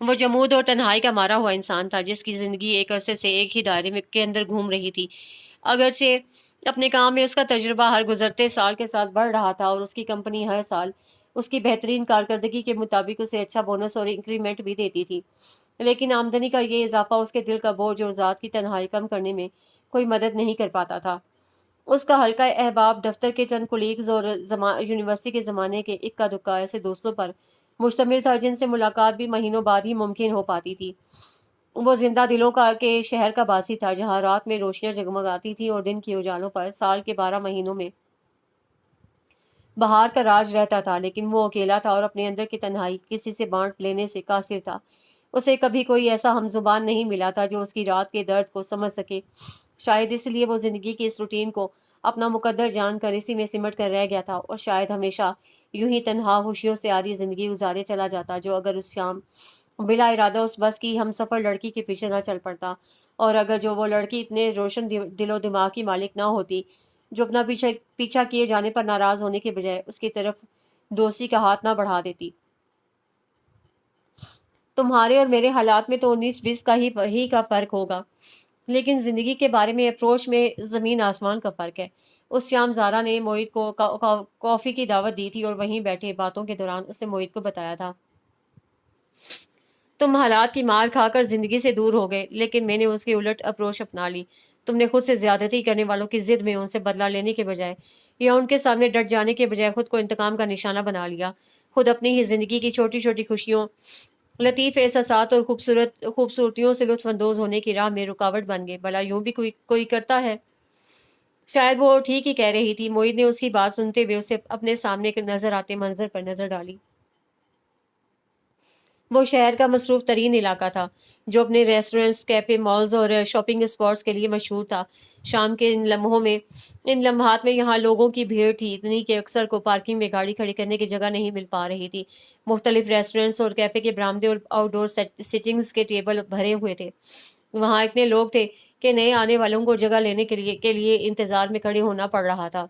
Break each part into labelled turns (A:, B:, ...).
A: وہ جمود اور تنہائی کا مارا ہوا انسان تھا جس کی زندگی ایک عرصے سے ایک ہی دائرے میں کے اندر گھوم رہی تھی۔ اگرچہ اپنے کام میں اس کا تجربہ ہر گزرتے سال کے ساتھ بڑھ رہا تھا اور اس کی کمپنی ہر سال اس کی بہترین کارکردگی کے مطابق اسے اچھا بونس اور انکریمنٹ بھی دیتی تھی، لیکن آمدنی کا یہ اضافہ اس کے دل کا بوجھ اور ذات کی تنہائی کم کرنے میں کوئی مدد نہیں کر پاتا تھا۔ اس کا حلقہ احباب، دفتر کے چند کولیگز اور یونیورسٹی کے زمانے کے اکا دکا ایسے دوستوں پر مشتمل تھا جن سے ملاقات بھی مہینوں بعد ہی ممکن ہو پاتی تھی۔ وہ زندہ دلوں کا کے شہر کا باسی تھا جہاں رات میں روشنیاں جگمگاتی تھیں اور دن کی اجالوں پر سال کے 12 مہینوں میں بہار کا راج رہتا تھا، لیکن وہ اکیلا تھا اور اپنے اندر کی تنہائی کسی سے بانٹ لینے سے قاصر تھا۔ اسے کبھی کوئی ایسا ہم زبان نہیں ملا تھا جو اس کی رات کے درد کو سمجھ سکے۔ شاید اس لیے وہ زندگی کی اس روٹین کو اپنا مقدر جان کر اسی میں سمٹ کر رہ گیا تھا، اور شاید ہمیشہ یوں ہی تنہا خوشیوں سے آری زندگی گزارے چلا جاتا جو اگر اس شام بلا ارادہ اس بس کی ہم سفر لڑکی کے پیچھے نہ چل پڑتا، اور اگر جو وہ لڑکی اتنے روشن دل و دماغ کی مالک نہ ہوتی جو اپنا پیچھا کیے جانے پر ناراض ہونے کے بجائے اس کی طرف دوستی کا ہاتھ نہ بڑھا دیتی۔ تمہارے اور میرے حالات میں تو 19-20 کا فرق ہوگا، لیکن زندگی کے بارے میں اپروچ میں زمین آسمان کا فرق ہے۔ اس شام زارا نے موہت کو کافی کی دعوت دی تھی اور وہیں بیٹھے باتوں کے دوران اس نے موہت کو بتایا تھا، تم حالات کی مار کھا کر زندگی سے دور ہو گئے، لیکن میں نے اس کی الٹ اپروچ اپنا لی۔ تم نے خود سے زیادتی کرنے والوں کی ضد میں ان سے بدلہ لینے کے بجائے یا ان کے سامنے ڈٹ جانے کے بجائے خود کو انتقام کا نشانہ بنا لیا۔ خود اپنی ہی زندگی کی چھوٹی چھوٹی خوشیوں، لطیف احساسات اور خوبصورتیوں سے لطف اندوز ہونے کی راہ میں رکاوٹ بن گئے۔ بھلا یوں بھی کوئی کرتا ہے؟ شاید وہ ٹھیک ہی کہہ رہی تھی۔ موہت نے اس کی بات سنتے ہوئے اسے اپنے سامنے نظر آتے منظر پر نظر ڈالی۔ وہ شہر کا مصروف ترین علاقہ تھا جو اپنے ریسٹورنٹس، کیفے، مالز اور شاپنگ اسپاٹس کے لیے مشہور تھا۔ شام کے ان لمحات میں یہاں لوگوں کی بھیڑ تھی، اتنی کہ اکثر کو پارکنگ میں گاڑی کھڑی کرنے کی جگہ نہیں مل پا رہی تھی۔ مختلف ریسٹورنٹس اور کیفے کے برآمدے اور آؤٹ ڈور سیٹنگز کے ٹیبل بھرے ہوئے تھے۔ وہاں اتنے لوگ تھے کہ نئے آنے والوں کو جگہ لینے کے لیے انتظار میں کھڑے ہونا پڑ رہا تھا۔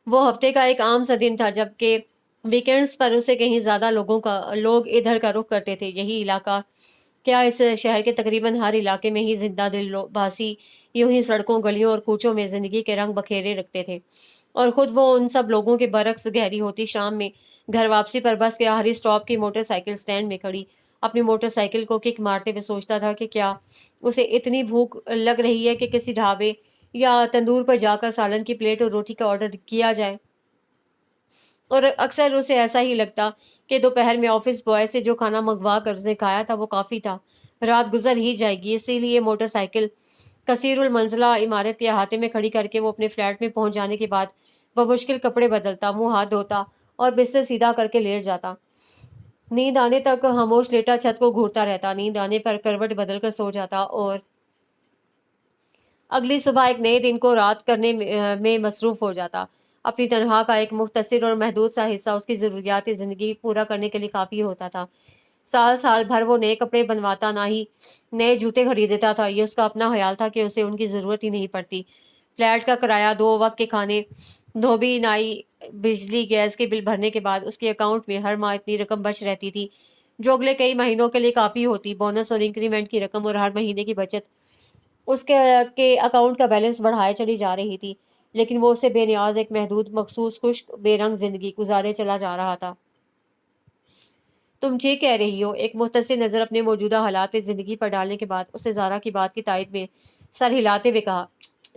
A: وہ ہفتے کا ایک عام سا دن تھا، جبکہ ویکینڈز پر اسے کہیں زیادہ لوگ ادھر کا رخ کرتے تھے۔ یہی علاقہ کیا اس شہر کے تقریباً ہر علاقے میں ہی زندہ دل باسی یوں ہی سڑکوں، گلیوں اور کوچوں میں زندگی کے رنگ بکھیرے رکھتے تھے، اور خود وہ ان سب لوگوں کے برعکس گہری ہوتی شام میں گھر واپسی پر بس کے آخری سٹاپ کی موٹر سائیکل سٹینڈ میں کھڑی اپنی موٹر سائیکل کو کک مارتے ہوئے سوچتا تھا کہ کیا اسے اتنی بھوک لگ رہی ہے کہ کسی ڈھابے یا تندور پر جا کر سالن کی پلیٹ اور روٹی کا آرڈر کیا جائے، اور اکثر اسے ایسا ہی لگتا کہ دوپہر میں آفس بوائے سے جو کھانا منگوا کر اسے کھایا تھا وہ کافی تھا، رات گزر ہی جائے گی۔ اسی لیے موٹر سائیکل کثیر المنزلہ عمارت کے احاطے میں کھڑی کر کے وہ اپنے فلیٹ میں پہنچ جانے کے بعد بمشکل کپڑے بدلتا، منہ ہاتھ دھوتا اور بستر سیدھا کر کے لیٹ جاتا۔ نیند آنے تک خاموش لیٹا چھت کو گھورتا رہتا، نیند آنے پر کروٹ بدل کر سو جاتا اور اگلی صبح ایک نئے دن کو رات کرنے میں مصروف ہو جاتا۔ اپنی تنخواہ کا ایک مختصر اور محدود سا حصہ اس کی ضروریات زندگی پورا کرنے کے لیے کافی ہوتا تھا۔ سال بھر وہ نئے کپڑے بنواتا، نہ ہی نئے جوتے خریدتا تھا۔ یہ اس کا اپنا خیال تھا کہ اسے ان کی ضرورت ہی نہیں پڑتی۔ فلیٹ کا کرایہ، 2 وقت کے کھانے، دھوبی، نائی، بجلی گیس کے بل بھرنے کے بعد اس کے اکاؤنٹ میں ہر ماہ اتنی رقم بچ رہتی تھی جو اگلے کئی مہینوں کے لیے کافی ہوتی۔ بونس اور انکریمنٹ کی رقم اور ہر مہینے کی بچت اس کے اکاؤنٹ کا بیلنس بڑھائے چلی جا رہی تھی، لیکن وہ اسے بے نیاز ایک محدود، مخصوص، خشک، بے رنگ زندگی گزارے چلا جا رہا تھا۔ تم ٹھیک کہہ رہی ہو، ایک مختصر نظر اپنے موجودہ حالات زندگی پر ڈالنے کے بعد اسے زارا کی بات کی تائید میں سر ہلاتے ہوئے کہا،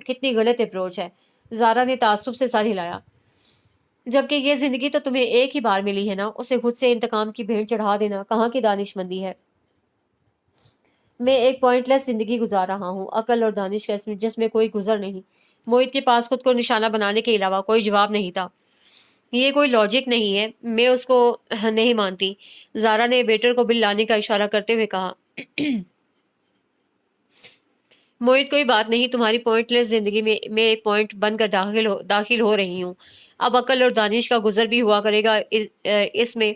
A: کتنی غلط اپروچ ہے۔ زارا نے تعصب سے سر ہلایا۔ جبکہ یہ زندگی تو تمہیں ایک ہی بار ملی ہے نا، اسے خود سے انتقام کی بھیڑ چڑھا دینا کہاں کی دانش مندی ہے؟ میں ایک پوائنٹ لیس زندگی گزار رہا ہوں، عقل اور دانش کا جس میں کوئی گزر نہیں۔ موہت کے پاس خود کو نشانہ بنانے کے علاوہ کوئی جواب نہیں تھا۔ یہ کوئی لاجک نہیں ہے، میں اس کو نہیں مانتی۔ زارا نے ویٹر کو بل لانے کا اشارہ کرتے ہوئے کہا۔ موہت، کوئی بات نہیں، تمہاری پوائنٹ لیس زندگی میں ایک پوائنٹ بن کر داخل ہو رہی ہوں۔ اب عقل اور دانش کا گزر بھی ہوا کرے گا اس میں۔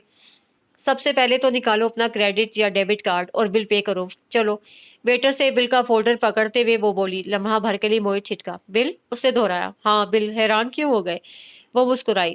A: سب سے پہلے تو نکالو اپنا کریڈٹ یا ڈیبٹ کارڈ اور بل پے کرو۔ چلو۔ ویٹر سے بل کا فولڈر پکڑتے ہوئے وہ بولی۔ لمحہ بھر کے لیے موہت چھٹکا۔ بل؟ اس سے دہرایا۔ ہاں بل۔ حیران کیوں ہو گئے؟ وہ مسکرائی۔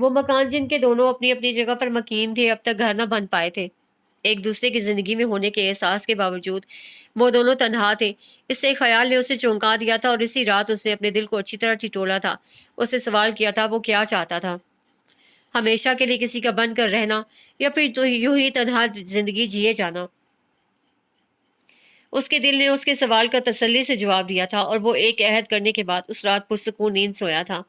A: وہ مکان جن کے دونوں اپنی اپنی جگہ پر مکین تھے اب تک گھر نہ بن پائے تھے۔ ایک دوسرے کی زندگی میں ہونے کے احساس کے باوجود وہ دونوں تنہا تھے۔ اس سے ایک خیال نے اسے چونکا دیا تھا اور اسی رات اس نے اپنے دل کو اچھی طرح ٹٹولا تھا۔ اسے سوال کیا تھا وہ کیا چاہتا تھا، ہمیشہ کے لیے کسی کا بن کر رہنا یا پھر تو یوں ہی تنہا زندگی جیے جانا۔ اس کے دل نے اس کے سوال کا تسلی سے جواب دیا تھا اور وہ ایک عہد کرنے کے بعد اس رات پرسکون نیند سویا تھا۔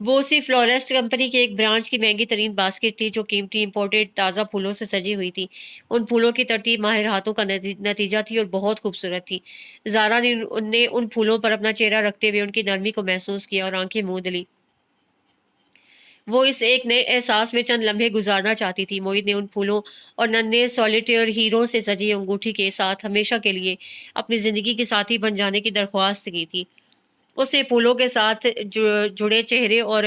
A: وہ اسی فلورسٹ کمپنی کے ایک برانچ کی مہنگی ترین باسکٹ تھی جو قیمتی امپورٹڈ تازہ پھولوں سے سجی ہوئی تھی۔ ان پھولوں کی ترتیب ماہر ہاتھوں کا نتیجہ تھی اور بہت خوبصورت تھی۔ زارا نے ان پھولوں پر اپنا چہرہ رکھتے ہوئے ان کی نرمی کو محسوس کیا اور آنکھیں موند لی۔ وہ اس ایک نئے احساس میں چند لمحے گزارنا چاہتی تھی۔ موہت نے ان پھولوں اور ننھے سولیٹیئر ہیروں سے سجی انگوٹھی کے ساتھ ہمیشہ کے لیے اپنی زندگی کے ساتھی بن جانے کی درخواست کی تھی۔ اس نے پھولوں کے ساتھ جڑے چہرے اور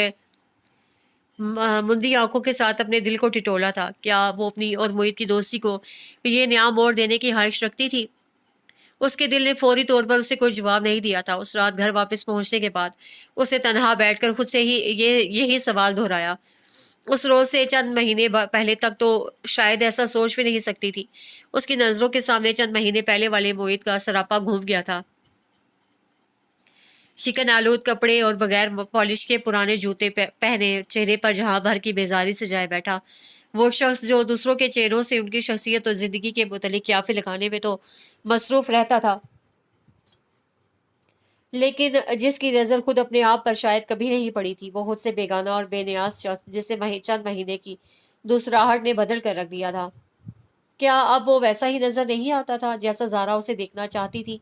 A: مندی آنکھوں کے ساتھ اپنے دل کو ٹٹولا تھا۔ کیا وہ اپنی اور موہت کی دوستی کو یہ نیا موڑ دینے کی خواہش رکھتی تھی؟ اس کے دل نے فوری طور پر اسے کوئی جواب نہیں دیا تھا۔ اس رات گھر واپس پہنچنے کے بعد اسے تنہا بیٹھ کر خود سے ہی یہی سوال دہرایا۔ اس روز سے چند مہینے پہلے تک تو شاید ایسا سوچ بھی نہیں سکتی تھی۔ اس کی نظروں کے سامنے چند مہینے پہلے والے موہت کا سراپا گھوم گیا تھا۔ شکن آلود کپڑے اور بغیر پالش کے پرانے جوتے پہنے، چہرے پر جہاں بھر کی بیزاری سجائے بیٹھا، وہ شخص جو دوسروں کے چہروں سے ان کی شخصیت اور زندگی کے متعلق قیافے لگانے میں تو مصروف رہتا تھا، لیکن جس کی نظر خود اپنے آپ پر شاید کبھی نہیں پڑی تھی، وہ خود سے بیگانہ اور بے نیاز شخص جسے چند مہینے کی دوسراہٹ نے بدل کر رکھ دیا تھا۔ کیا اب وہ ویسا ہی نظر نہیں آتا تھا جیسا زارا اسے دیکھنا چاہتی تھی؟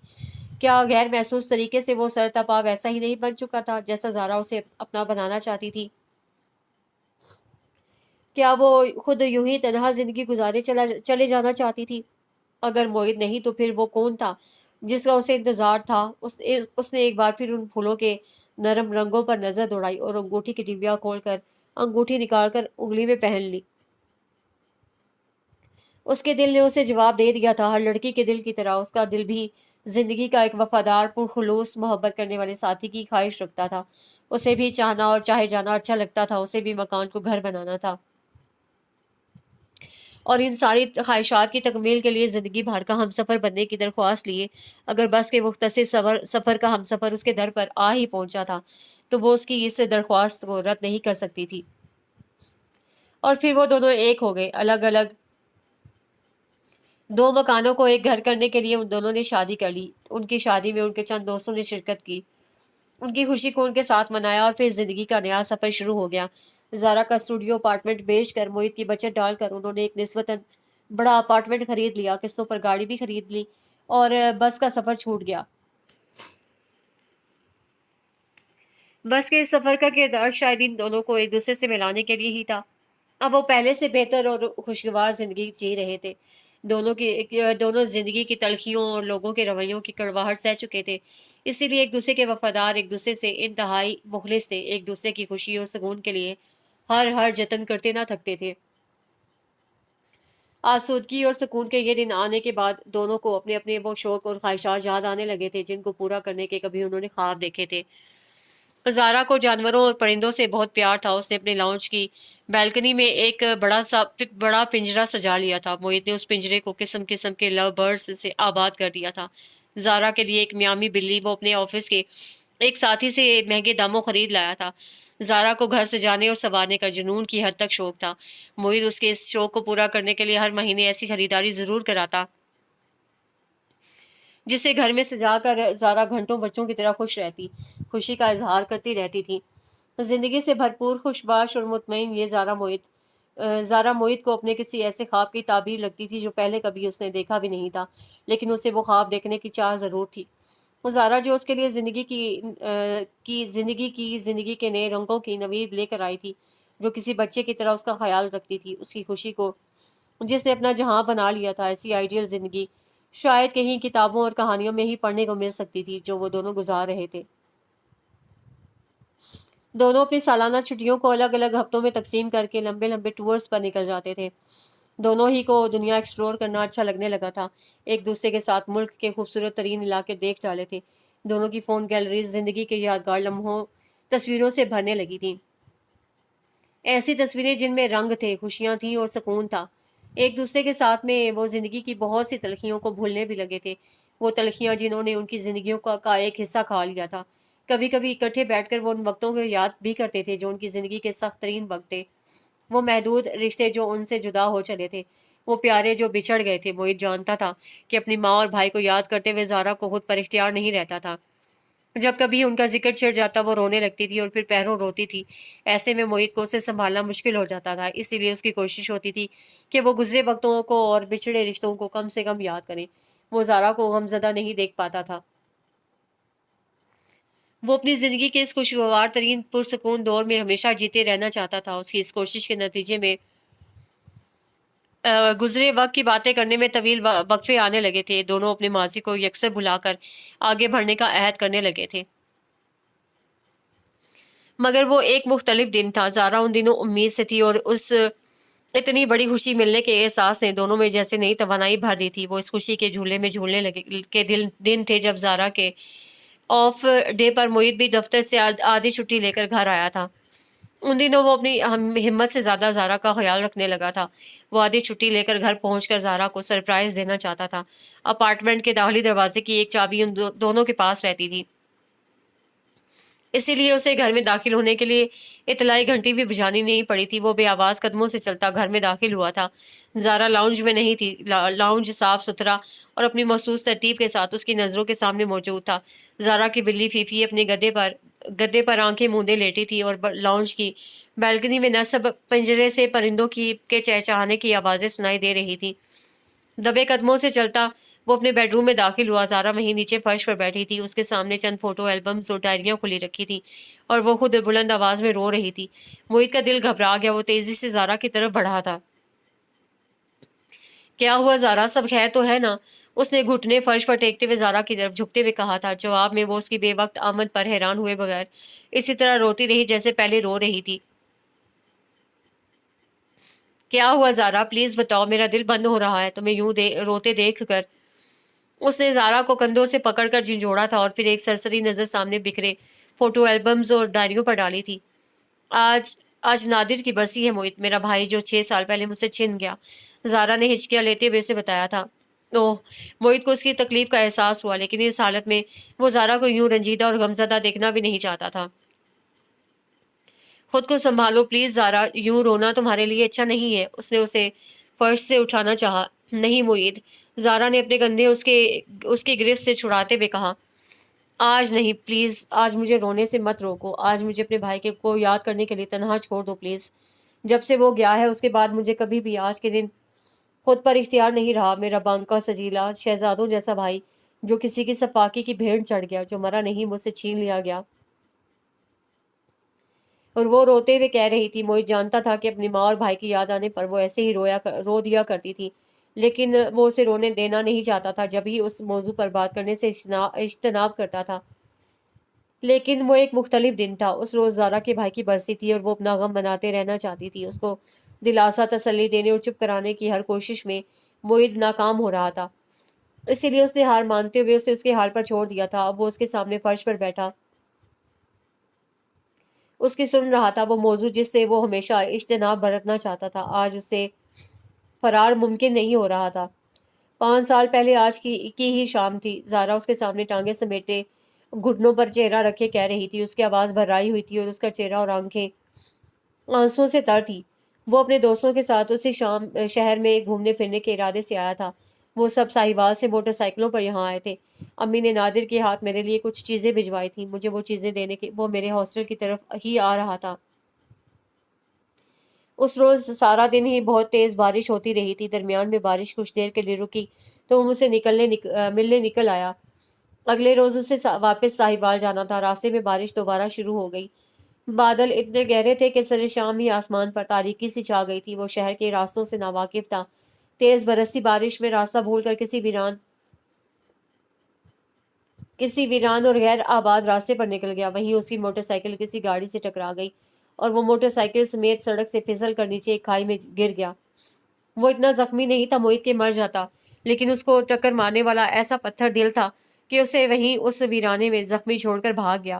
A: کیا غیر محسوس طریقے سے وہ سرتپا ویسا ہی نہیں بن چکا تھا جیسا زارا اسے اپنا بنانا چاہتی تھی؟ کیا وہ خود یوں ہی تنہا زندگی گزارے چلے جانا چاہتی تھی؟ اگر موہت نہیں تو پھر وہ کون تھا جس کا اسے انتظار تھا؟ اس نے ایک بار پھر ان پھولوں کے نرم رنگوں پر نظر دوڑائی اور انگوٹھی کی ڈبیا کھول کر انگوٹھی نکال کر انگلی میں پہن لی۔ اس کے دل نے اسے جواب دے دیا تھا۔ ہر لڑکی کے دل کی طرح اس کا دل بھی زندگی کا ایک وفادار پرخلوص محبت کرنے والے ساتھی کی خواہش رکھتا تھا۔ اسے بھی چاہنا اور چاہے جانا اچھا لگتا تھا، اسے بھی مکان کو گھر بنانا تھا، اور ان ساری خواہشات کی تکمیل کے لیے زندگی بھر کا ہم سفر بننے کی درخواست لیے اگر بس کے مختصر سفر کا ہم سفر اس کے در پر آ ہی پہنچا تھا تو وہ اس کی اس درخواست کو رد نہیں کر سکتی تھی۔ اور پھر وہ دونوں ایک ہو گئے، الگ الگ دو مکانوں کو ایک گھر کرنے کے لیے ان دونوں نے شادی کر لی۔ ان کی شادی میں ان کے چند دوستوں نے شرکت کی، ان کی خوشی کو ان کے ساتھ منایا اور پھر زندگی کا نیا سفر شروع ہو گیا۔ زارا کا اسٹوڈیو اپارٹمنٹ بیچ کر، موہت کی بچت ڈال کر انہوں نے ایک نسبتاً بڑا اپارٹمنٹ خرید لیا، قسطوں پر گاڑی بھی خرید لی اور بس کا سفر چھوٹ گیا۔ بس کے اس سفر کا کردار شاید ان دونوں کو ایک دوسرے سے ملانے کے لیے ہی تھا۔ اب وہ پہلے سے بہتر اور خوشگوار زندگی جی رہے تھے۔ دونوں زندگی کی تلخیوں اور لوگوں کے رویوں کی کڑواہٹ سہ چکے تھے، اسی لیے ایک دوسرے کے وفادار، ایک دوسرے سے انتہائی مخلص تھے، ایک دوسرے کی خوشی اور سکون کے لیے ہر جتن کرتے نہ تھکتے تھے۔ آسودگی اور سکون کے یہ دن آنے کے بعد دونوں کو اپنے اپنے وہ شوق اور خواہشات یاد آنے لگے تھے جن کو پورا کرنے کے کبھی انہوں نے خواب دیکھے تھے۔ زارا کو جانوروں اور پرندوں سے بہت پیار تھا۔ اس نے اپنے لاؤنج کی بیلکنی میں ایک بڑا پنجرا سجا لیا تھا۔ موہت نے اس پنجرے کو قسم قسم کے لو برڈز سے آباد کر دیا تھا۔ زارا کے لیے ایک میامی بلی وہ اپنے آفس کے ایک ساتھی سے مہنگے داموں خرید لایا تھا۔ زارا کو گھر سجانے اور سنوارنے کا جنون کی حد تک شوق تھا۔ موہت اس کے اس شوق کو پورا کرنے کے لیے ہر مہینے ایسی خریداری ضرور کراتا جسے گھر میں سجا کر زارا گھنٹوں بچوں کی طرح خوش رہتی، خوشی کا اظہار کرتی رہتی تھی۔ زندگی سے بھرپور، خوشباش اور مطمئن یہ زارا موہت کو اپنے کسی ایسے خواب کی تعبیر لگتی تھی جو پہلے کبھی اس نے دیکھا بھی نہیں تھا، لیکن اسے وہ خواب دیکھنے کی چاہ ضرور تھی۔ زارا جو اس کے لیے زندگی کے نئے رنگوں کی نوید لے کر آئی تھی، جو کسی بچے کی طرح اس کا خیال رکھتی تھی، اس کی خوشی کو جس نے اپنا جہاں بنا لیا تھا، ایسی آئیڈیل زندگی شاید کہیں کتابوں اور کہانیوں میں ہی پڑھنے کو مل سکتی تھی جو وہ دونوں گزار رہے تھے۔ دونوں اپنی سالانہ چھٹیوں کو الگ الگ ہفتوں میں تقسیم کر کے لمبے لمبے ٹورز پر نکل جاتے تھے۔ دونوں ہی کو دنیا ایکسپلور کرنا اچھا لگنے لگا تھا۔ ایک دوسرے کے ساتھ ملک کے خوبصورت ترین علاقے دیکھ ڈالے تھے۔ دونوں کی فون گیلریز زندگی کے یادگار لمحوں تصویروں سے بھرنے لگی تھیں۔ ایسی تصویریں جن میں رنگ تھے، خوشیاں تھیں اور سکون تھا۔ ایک دوسرے کے ساتھ میں وہ زندگی کی بہت سی تلخیوں کو بھولنے بھی لگے تھے، وہ تلخیاں جنہوں نے ان کی زندگیوں کا ایک حصہ کھا لیا تھا۔ کبھی کبھی اکٹھے بیٹھ کر وہ ان وقتوں کو یاد بھی کرتے تھے جو ان کی زندگی کے سخت ترین وقت تھے، وہ محدود رشتے جو ان سے جدا ہو چلے تھے، وہ پیارے جو بچھڑ گئے تھے۔ موہت جانتا تھا کہ اپنی ماں اور بھائی کو یاد کرتے ہوئے زارا کو خود پر اختیار نہیں رہتا تھا۔ جب کبھی ان کا ذکر چھڑ جاتا وہ رونے لگتی تھی اور پھر پیروں روتی تھی۔ ایسے میں موہت کو اسے سنبھالنا مشکل ہو جاتا تھا، اسی لیے اس کی کوشش ہوتی تھی کہ وہ گزرے وقتوں کو اور بچھڑے رشتوں کو کم سے کم یاد کریں۔ وہ زارا کو غمزدہ نہیں دیکھ پاتا تھا۔ وہ اپنی زندگی کے اس خوشگوار ترین پرسکون دور میں ہمیشہ جیتے رہنا چاہتا تھا۔ اس کی اس کوشش کے نتیجے میں گزرے وقت کی باتیں کرنے میں طویل وقفے آنے لگے تھے۔ دونوں اپنے ماضی کو یکسر بھلا کر آگے بڑھنے کا عہد کرنے لگے تھے۔ مگر وہ ایک مختلف دن تھا۔ زارا ان دنوں امید سے تھی اور اس اتنی بڑی خوشی ملنے کے احساس نے دونوں میں جیسے نئی توانائی بھر دی تھی۔ وہ اس خوشی کے جھولے میں جھولنے لگے کے دن تھے جب زارا کے آف ڈے پر موہت بھی دفتر سے آدھی چھٹی لے کر گھر آیا تھا۔ ان دنوں وہ اپنی ہمت سے زیادہ زارا کا خیال رکھنے لگا تھا۔ وہ آدھی چھٹی لے کر گھر پہنچ کر زارا کو سرپرائز دینا چاہتا تھا۔ اپارٹمنٹ کے داخلی دروازے کی ایک چابی ان دونوں کے پاس رہتی تھی، اسی لیے اسے گھر میں داخل ہونے کے لیے اطلاعی گھنٹی بھی بجانی نہیں پڑی تھی۔ وہ بے آواز قدموں سے چلتا گھر میں داخل ہوا تھا۔ زارا لاؤنج میں نہیں تھی۔ لاؤنج صاف ستھرا اور اپنی مخصوص ترتیب کے ساتھ اس کی نظروں کے سامنے موجود تھا۔ زارا کی بلی فیفی اپنے گدے پر آنکھیں موندے لیٹی تھی اور لاؤنج کی بیلکنی میں نصب پنجرے سے پرندوں کے چہچہانے کی آوازیں سنائی دے رہی تھی۔ دبے قدموں سے چلتا وہ اپنے بیڈ روم میں داخل ہوا۔ زارا وہیں نیچے فرش پر بیٹھی تھی، اس کے سامنے چند فوٹو البمز اور ڈائریاں کھلی رکھی تھی اور وہ خود بلند آواز میں رو رہی تھی۔ موہت کا دل گھبرا گیا، وہ تیزی سے زارا کی طرف بڑھا تھا۔ کیا ہوا زارا، سب خیر تو ہے نا؟ اس نے گھٹنے فرش پر ٹیکتے ہوئے زارا کی طرف جھکتے ہوئے کہا تھا۔ جواب میں وہ اس کی بے وقت آمد پر حیران ہوئے بغیر اسی طرح روتی رہی جیسے پہلے رو رہی تھی۔ کیا ہوا زارا، پلیز بتاؤ، میرا دل بند ہو رہا ہے تمہیں یوں روتے دیکھ کر۔ اس نے زارا کو کندھوں سے پکڑ کر جھنجھوڑا تھا اور پھر ایک سرسری نظر سامنے بکھرے فوٹو البمز اور ڈائریوں پر ڈالی تھی۔ آج نادر کی برسی ہے موہت، میرا بھائی جو 6 سال پہلے مجھ سے چھن گیا، زارا نے ہچکیاں لیتے ہوئے اسے بتایا تھا۔ اوہ، موہت کو اس کی تکلیف کا احساس ہوا، لیکن اس حالت میں وہ زارا کو یوں رنجیدہ اور غمزدہ دیکھنا بھی نہیں چاہتا تھا۔ خود کو سنبھالو پلیز زارا، یوں رونا تمہارے لیے اچھا نہیں ہے۔ اس نے اسے فرش سے اٹھانا چاہا۔ نہیں موہت، زارا نے اپنے کندھے اس کی گرفت سے چھڑاتے ہوئے کہا۔ آج نہیں پلیز، آج مجھے رونے سے مت روکو، آج مجھے اپنے بھائی کو یاد کرنے کے لیے تنہا چھوڑ دو پلیز۔ جب سے وہ گیا ہے اس کے بعد مجھے کبھی بھی آج کے دن خود پر اختیار نہیں رہا۔ میرا بانکا سجیلا شہزادوں جیسا بھائی جو کسی کی سفاکی کی بھیڑ چڑھ گیا، جو مرا نہیں مجھ سے چھین لیا گیا۔ اور وہ روتے ہوئے کہہ رہی تھی۔ موہت جانتا تھا کہ اپنی ماں اور بھائی کی یاد آنے پر وہ ایسے ہی رو دیا کرتی تھی، لیکن وہ اسے رونے دینا نہیں چاہتا تھا جب ہی اس موضوع پر بات کرنے سے اجتناب کرتا تھا۔ لیکن وہ ایک مختلف دن تھا۔ اس روز زارا کے بھائی کی برسی تھی اور وہ اپنا غم مناتے رہنا چاہتی تھی۔ اس کو دلاسا تسلی دینے اور چپ کرانے کی ہر کوشش میں موہت ناکام ہو رہا تھا، اسی لیے اسے ہار مانتے ہوئے اسے اس کے حال پر چھوڑ دیا تھا۔ اب وہ اس کے سامنے فرش پر بیٹھا اس کی سن رہا تھا، وہ موضوع جس سے وہ ہمیشہ اجتناب برتنا چاہتا تھا۔ آج اس سے فرار ممکن نہیں ہو رہا تھا۔ 5 سال پہلے آج کی ہی شام تھی۔ زارا اس کے سامنے ٹانگیں سمیٹے گھٹنوں پر چہرہ رکھے کہہ رہی تھی۔ اس کی آواز بھرائی ہوئی تھی اور اس کا چہرہ اور آنکھیں آنسوؤں سے تر تھی۔ وہ اپنے دوستوں کے ساتھ اسی شام شہر میں گھومنے پھرنے کے ارادے سے آیا تھا۔ وہ سب ساہیوال سے موٹر سائیکلوں پر یہاں آئے تھے۔ امی نے نادر کے ہاتھ میرے لیے کچھ چیزیں بھجوائی تھیں، مجھے وہ چیزیں دینے کے وہ میرے ہاسٹل کی طرف ہی آ رہا تھا۔ اس روز سارا دن ہی بہت تیز بارش ہوتی رہی تھی۔ درمیان میں بارش کچھ دیر کے لیے رکی تو وہ مجھ سے ملنے نکل آیا۔ اگلے روز اسے واپس ساہیوال جانا تھا۔ راستے میں بارش دوبارہ شروع ہو گئی۔ بادل اتنے گہرے تھے کہ سر شام ہی آسمان پر تاریکی سی چھا گئی تھی۔ وہ شہر کے راستوں سے ناواقف تھا۔ تیز برستی بارش میں راستہ بھول کر کسی ویران اور غیر آباد راستے پر نکل گیا۔ وہیں اس کی موٹر سائیکل کسی گاڑی سے ٹکرا گئی اور وہ موٹر سائیکل سمیت سڑک سے پھسل کر نیچے ایک کھائی میں گر گیا۔ وہ اتنا زخمی نہیں تھا موہت کے مر جاتا، لیکن اس کو ٹکر مارنے والا ایسا پتھر دل تھا کہ اسے وہیں اس ویرانے میں زخمی چھوڑ کر بھاگ گیا۔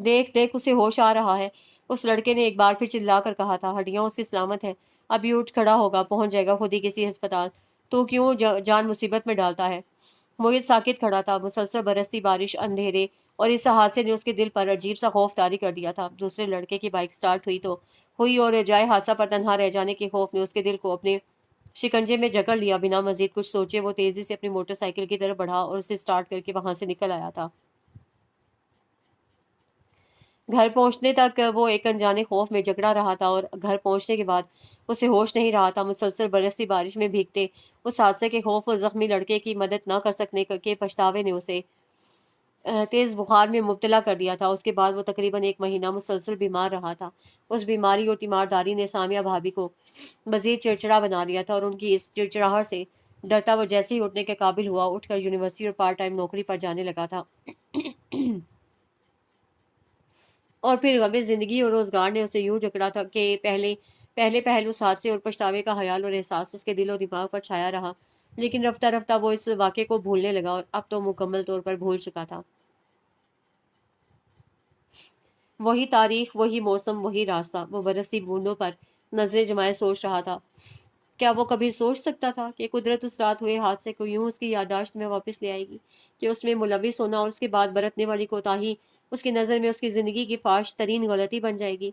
A: دیکھ دیکھ اسے ہوش آ رہا ہے۔ اس لڑکے نے ایک بار پھر چلا کر کہا تھا، ہڈیاں اس کی سلامت ہے، ابھی اٹھ کھڑا ہوگا، پہنچ جائے گا خود ہی کسی ہسپتال، تو کیوں جان مصیبت میں ڈالتا ہے؟ موہت ساکت کھڑا تھا۔ مسلسل برستی بارش، اندھیرے اور اس حادثے نے اس کے دل پر عجیب سا خوف طاری کر دیا تھا۔ دوسرے لڑکے کی بائک سٹارٹ ہوئی تو ہوئی، اور جائے حادثہ پر تنہا رہ جانے کے خوف نے اس کے دل کو اپنے شکنجے میں جکڑ لیا۔ بنا مزید کچھ سوچے وہ تیزی سے اپنی موٹر سائیکل کی طرف بڑھا اور اسے سٹارٹ کر کے وہاں سے نکل آیا تھا۔ گھر پہنچنے تک وہ ایک انجانے خوف میں جکڑا رہا تھا، اور گھر پہنچنے کے بعد اسے ہوش نہیں رہا تھا۔ مسلسل برستی بارش میں بھیگتے اس حادثے کے خوف اور زخمی لڑکے کی مدد نہ کر سکنے کے پچھتاوے نے اسے تیز بخار میں مبتلا کر دیا تھا۔ اس کے بعد وہ تقریباً 1 مہینہ مسلسل بیمار رہا تھا۔ اس بیماری اور تیمارداری نے سامیہ بھابھی کو مزید چڑچڑا بنا دیا تھا، اور ان کی اس چڑچڑاہٹ سے ڈرتا وہ جیسے ہی اٹھنے کے قابل ہوا، اٹھ کر یونیورسٹی اور پارٹ ٹائم نوکری پر جانے لگا تھا۔ اور پھر غم زندگی اور روزگار نے اسے یوں جکڑا تھا کہ پہلے اس حادثے اور پچھتاوے کا خیال اور احساس اس کے دل و دماغ پر چھایا رہا، لیکن رفتہ رفتہ وہ اس واقعے کو بھولنے لگا، اور اب تو مکمل طور پر بھول چکا تھا۔ وہی تاریخ، وہی موسم، وہی راستہ۔ وہ برستی بوندوں پر نظریں جمائے سوچ رہا تھا، کیا وہ کبھی سوچ سکتا تھا کہ قدرت اس رات ہوئے حادثے کو یوں اس کی یادداشت میں واپس لے آئے گی، کہ اس میں ملوث ہونا اور اس کے بعد برتنے والی کوتاہی اس کی نظر میں اس کی زندگی کی فاش ترین غلطی بن جائے گی۔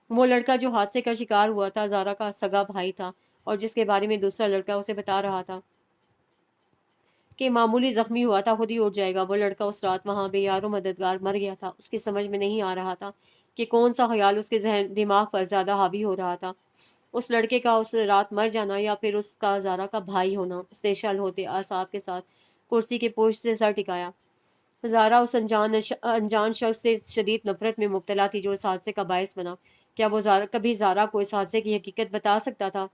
A: وہ لڑکا جو حادثے کا شکار ہوا تھا زارا کا سگا بھائی تھا، اور جس کے بارے میں دوسرا لڑکا اسے بتا رہا تھا کہ معمولی زخمی ہوا تھا، خود ہی اٹھ جائے گا۔ وہ لڑکا اس رات وہاں بے یار و مددگار مر گیا تھا۔ اس کی سمجھ میں نہیں آ رہا تھا کہ کون سا خیال اس کے دماغ پر زیادہ حاوی ہو رہا تھا، اس لڑکے کا اس رات مر جانا یا پھر اس کا زارا کا بھائی ہونا۔ اس نے شل ہوتے اعصاب کے ساتھ کرسی کے پوچھ سے سر ٹکایا۔ زارا اس انجان شخص سے شدید نفرت میں مبتلا تھی جو اس حادثے کا باعث بنا۔ کیا وہ کبھی زارا کو اس حادثے کی حقیقت بتا سکتا تھا؟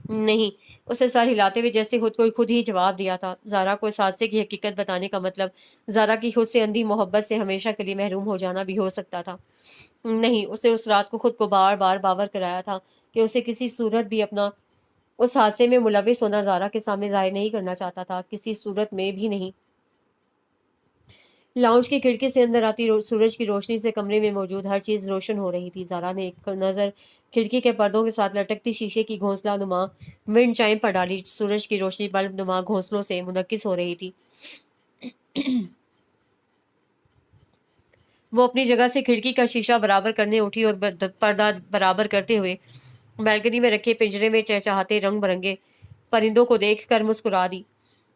A: نہیں۔ اسے سر ہلاتے ہوئے جیسے خود ہی جواب دیا تھا، زارا کو اس حادثے کی حقیقت بتانے کا مطلب زارا کی خود سے اندھی محبت سے ہمیشہ کے لیے محروم ہو جانا بھی ہو سکتا تھا۔ نہیں، اسے اس رات کو خود کو بار بار باور کرایا تھا کہ اسے کسی صورت بھی اپنا اس حادثے میں ملوث ہونا زارا کے سامنے ظاہر نہیں کرنا چاہتا تھا، کسی صورت میں بھی نہیں۔ لاؤنج کی کھڑکی سے اندر آتی سورج کی روشنی سے کمرے میں موجود ہر چیز روشن ہو رہی تھی۔ زارا نے ایک نظر کھڑکی کے پردوں کے ساتھ لٹکتی شیشے کی گھونسلا نما ونڈ چائم پر ڈالی۔ سورج کی روشنی بلب نما گھونسلوں سے منعکس ہو رہی تھی۔ وہ اپنی جگہ سے کھڑکی کا شیشہ برابر کرنے اٹھی اور پردہ برابر کرتے ہوئے بیلکنی میں رکھے پنجرے میں چہچہاتے رنگ برنگے پرندوں کو دیکھ کر مسکرا دی۔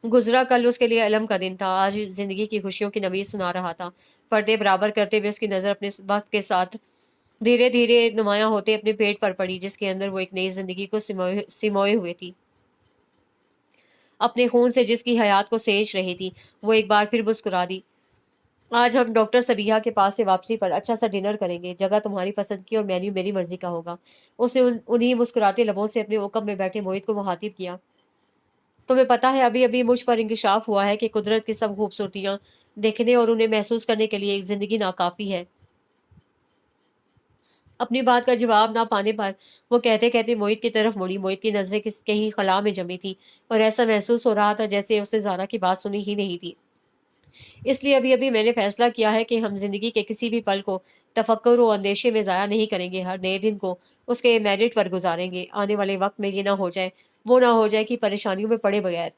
A: گزرا کل اس کے لیے علم کا دن تھا، آج زندگی کی خوشیوں کی نوید سنا رہا تھا۔ پردے برابر کرتے ہوئے اس کی نظر اپنے وقت کے ساتھ دھیرے دھیرے نمایاں ہوتے اپنے پیٹ پر پڑی، جس کے اندر وہ ایک نئی زندگی کو سموئے ہوئے تھی، اپنے خون سے جس کی حیات کو سینچ رہی تھی۔ وہ ایک بار پھر مسکرا دی۔ آج ہم ڈاکٹر صبیحہ کے پاس سے واپسی پر اچھا سا ڈنر کریں گے، جگہ تمہاری پسند کی اور مینیو میری مرضی کا ہوگا۔ اس نے انہی مسکراتے لبوں سے اپنے عقب میں بیٹھے موہت کو مخاطب کیا۔ تمہیں پتہ ہے ابھی ابھی مجھ پر انکشاف ہوا ہے کہ قدرت کی سب خوبصورتیاں دیکھنے اور انہیں محسوس کرنے کے لیے ایک زندگی ناکافی ہے۔ اپنی بات کا جواب نہ پانے پر وہ کہتے کہتے موہت کی طرف مڑی۔ موہت کی نظریں کہیں خلا میں جمی تھی، اور ایسا محسوس ہو رہا تھا جیسے اس نے زارا کی بات سنی ہی نہیں تھی۔ اس لیے ابھی ابھی میں نے فیصلہ کیا ہے کہ ہم زندگی کے کسی بھی پل کو تفکر و اندیشے میں ضائع نہیں کریں گے، ہر نئے دن کو اس کے میرٹ پر گزاریں گے۔ آنے والے وقت میں یہ نہ ہو جائے، وہ نہ ہو جائے کہ پریشانیوں میں پڑے بغیر۔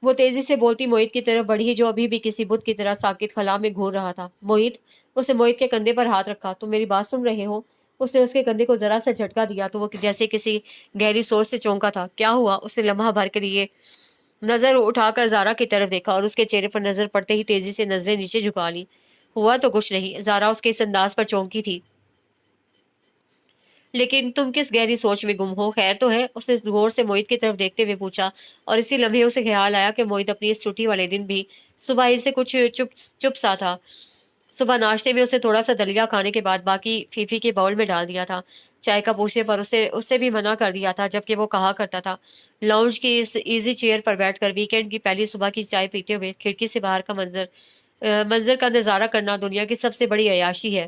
A: وہ تیزی سے بولتی موہت کی طرف بڑھی جو ابھی بھی کسی بت کی طرح ساکت خلا میں گھور رہا تھا۔ موہت، اسے موہت کے کندھے پر ہاتھ رکھا۔ تم میری بات سن رہے ہو؟ اس نے اس کے کندھے کو ذرا سا جھٹکا دیا تو وہ جیسے کسی گہری سوچ سے چونکا تھا۔ کیا ہوا؟ اس نے لمحہ بھر کے لیے نظر اٹھا کر زارا کی طرف دیکھا، اور اس کے چہرے پر نظر پڑتے ہی تیزی سے نظریں نیچے جھکا لی۔ ہوا تو کچھ نہیں۔ زارا اس کے اس انداز پر چونکی تھی۔ لیکن تم کس گہری سوچ میں گم ہو؟ خیر تو ہے؟ اس نے غور سے موہت کی طرف دیکھتے ہوئے پوچھا، اور اسی لمحے اسے خیال آیا کہ موہت اپنی اس چھٹی والے دن بھی صبح ہی سے کچھ چپ سا تھا۔ صبح ناشتے میں اسے تھوڑا سا دلیا کھانے کے بعد باقی فیفی کے باؤل میں ڈال دیا تھا۔ چائے کا پوچھنے پر اسے بھی منع کر دیا تھا، جبکہ وہ کہا کرتا تھا لاؤنج کی اس ایزی چیئر پر بیٹھ کر ویکینڈ کی پہلی صبح کی چائے پیتے ہوئے کھڑکی سے باہر کا منظر کا نظارہ کرنا دنیا کی سب سے بڑی عیاشی ہے۔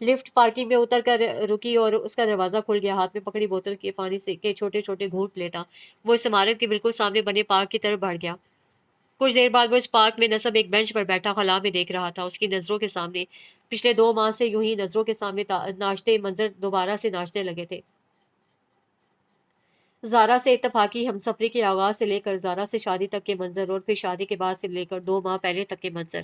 A: لفٹ پارکنگ میں اتر کر رکی اور اس کا دروازہ کھل گیا۔ ہاتھ میں پکڑی بوتل کے پانی سے کے چھوٹے چھوٹے گھونٹ لیتا وہ اس عمارت کے بالکل سامنے بنے پارک کی طرف بڑھ گیا۔ کچھ دیر بعد وہ اس پارک میں نصب ایک بینچ پر بیٹھا خلا میں دیکھ رہا تھا۔ اس کی نظروں کے سامنے پچھلے 2 ماہ سے یوں ہی نظروں کے سامنے ناشتے منظر دوبارہ سے ناشتے لگے تھے۔ زارا سے اتفاقی ہم سفری کے آغاز سے لے کر زارا سے شادی تک کے منظر، اور پھر شادی کے بعد سے لے کر 2 ماہ پہلے تک کے منظر۔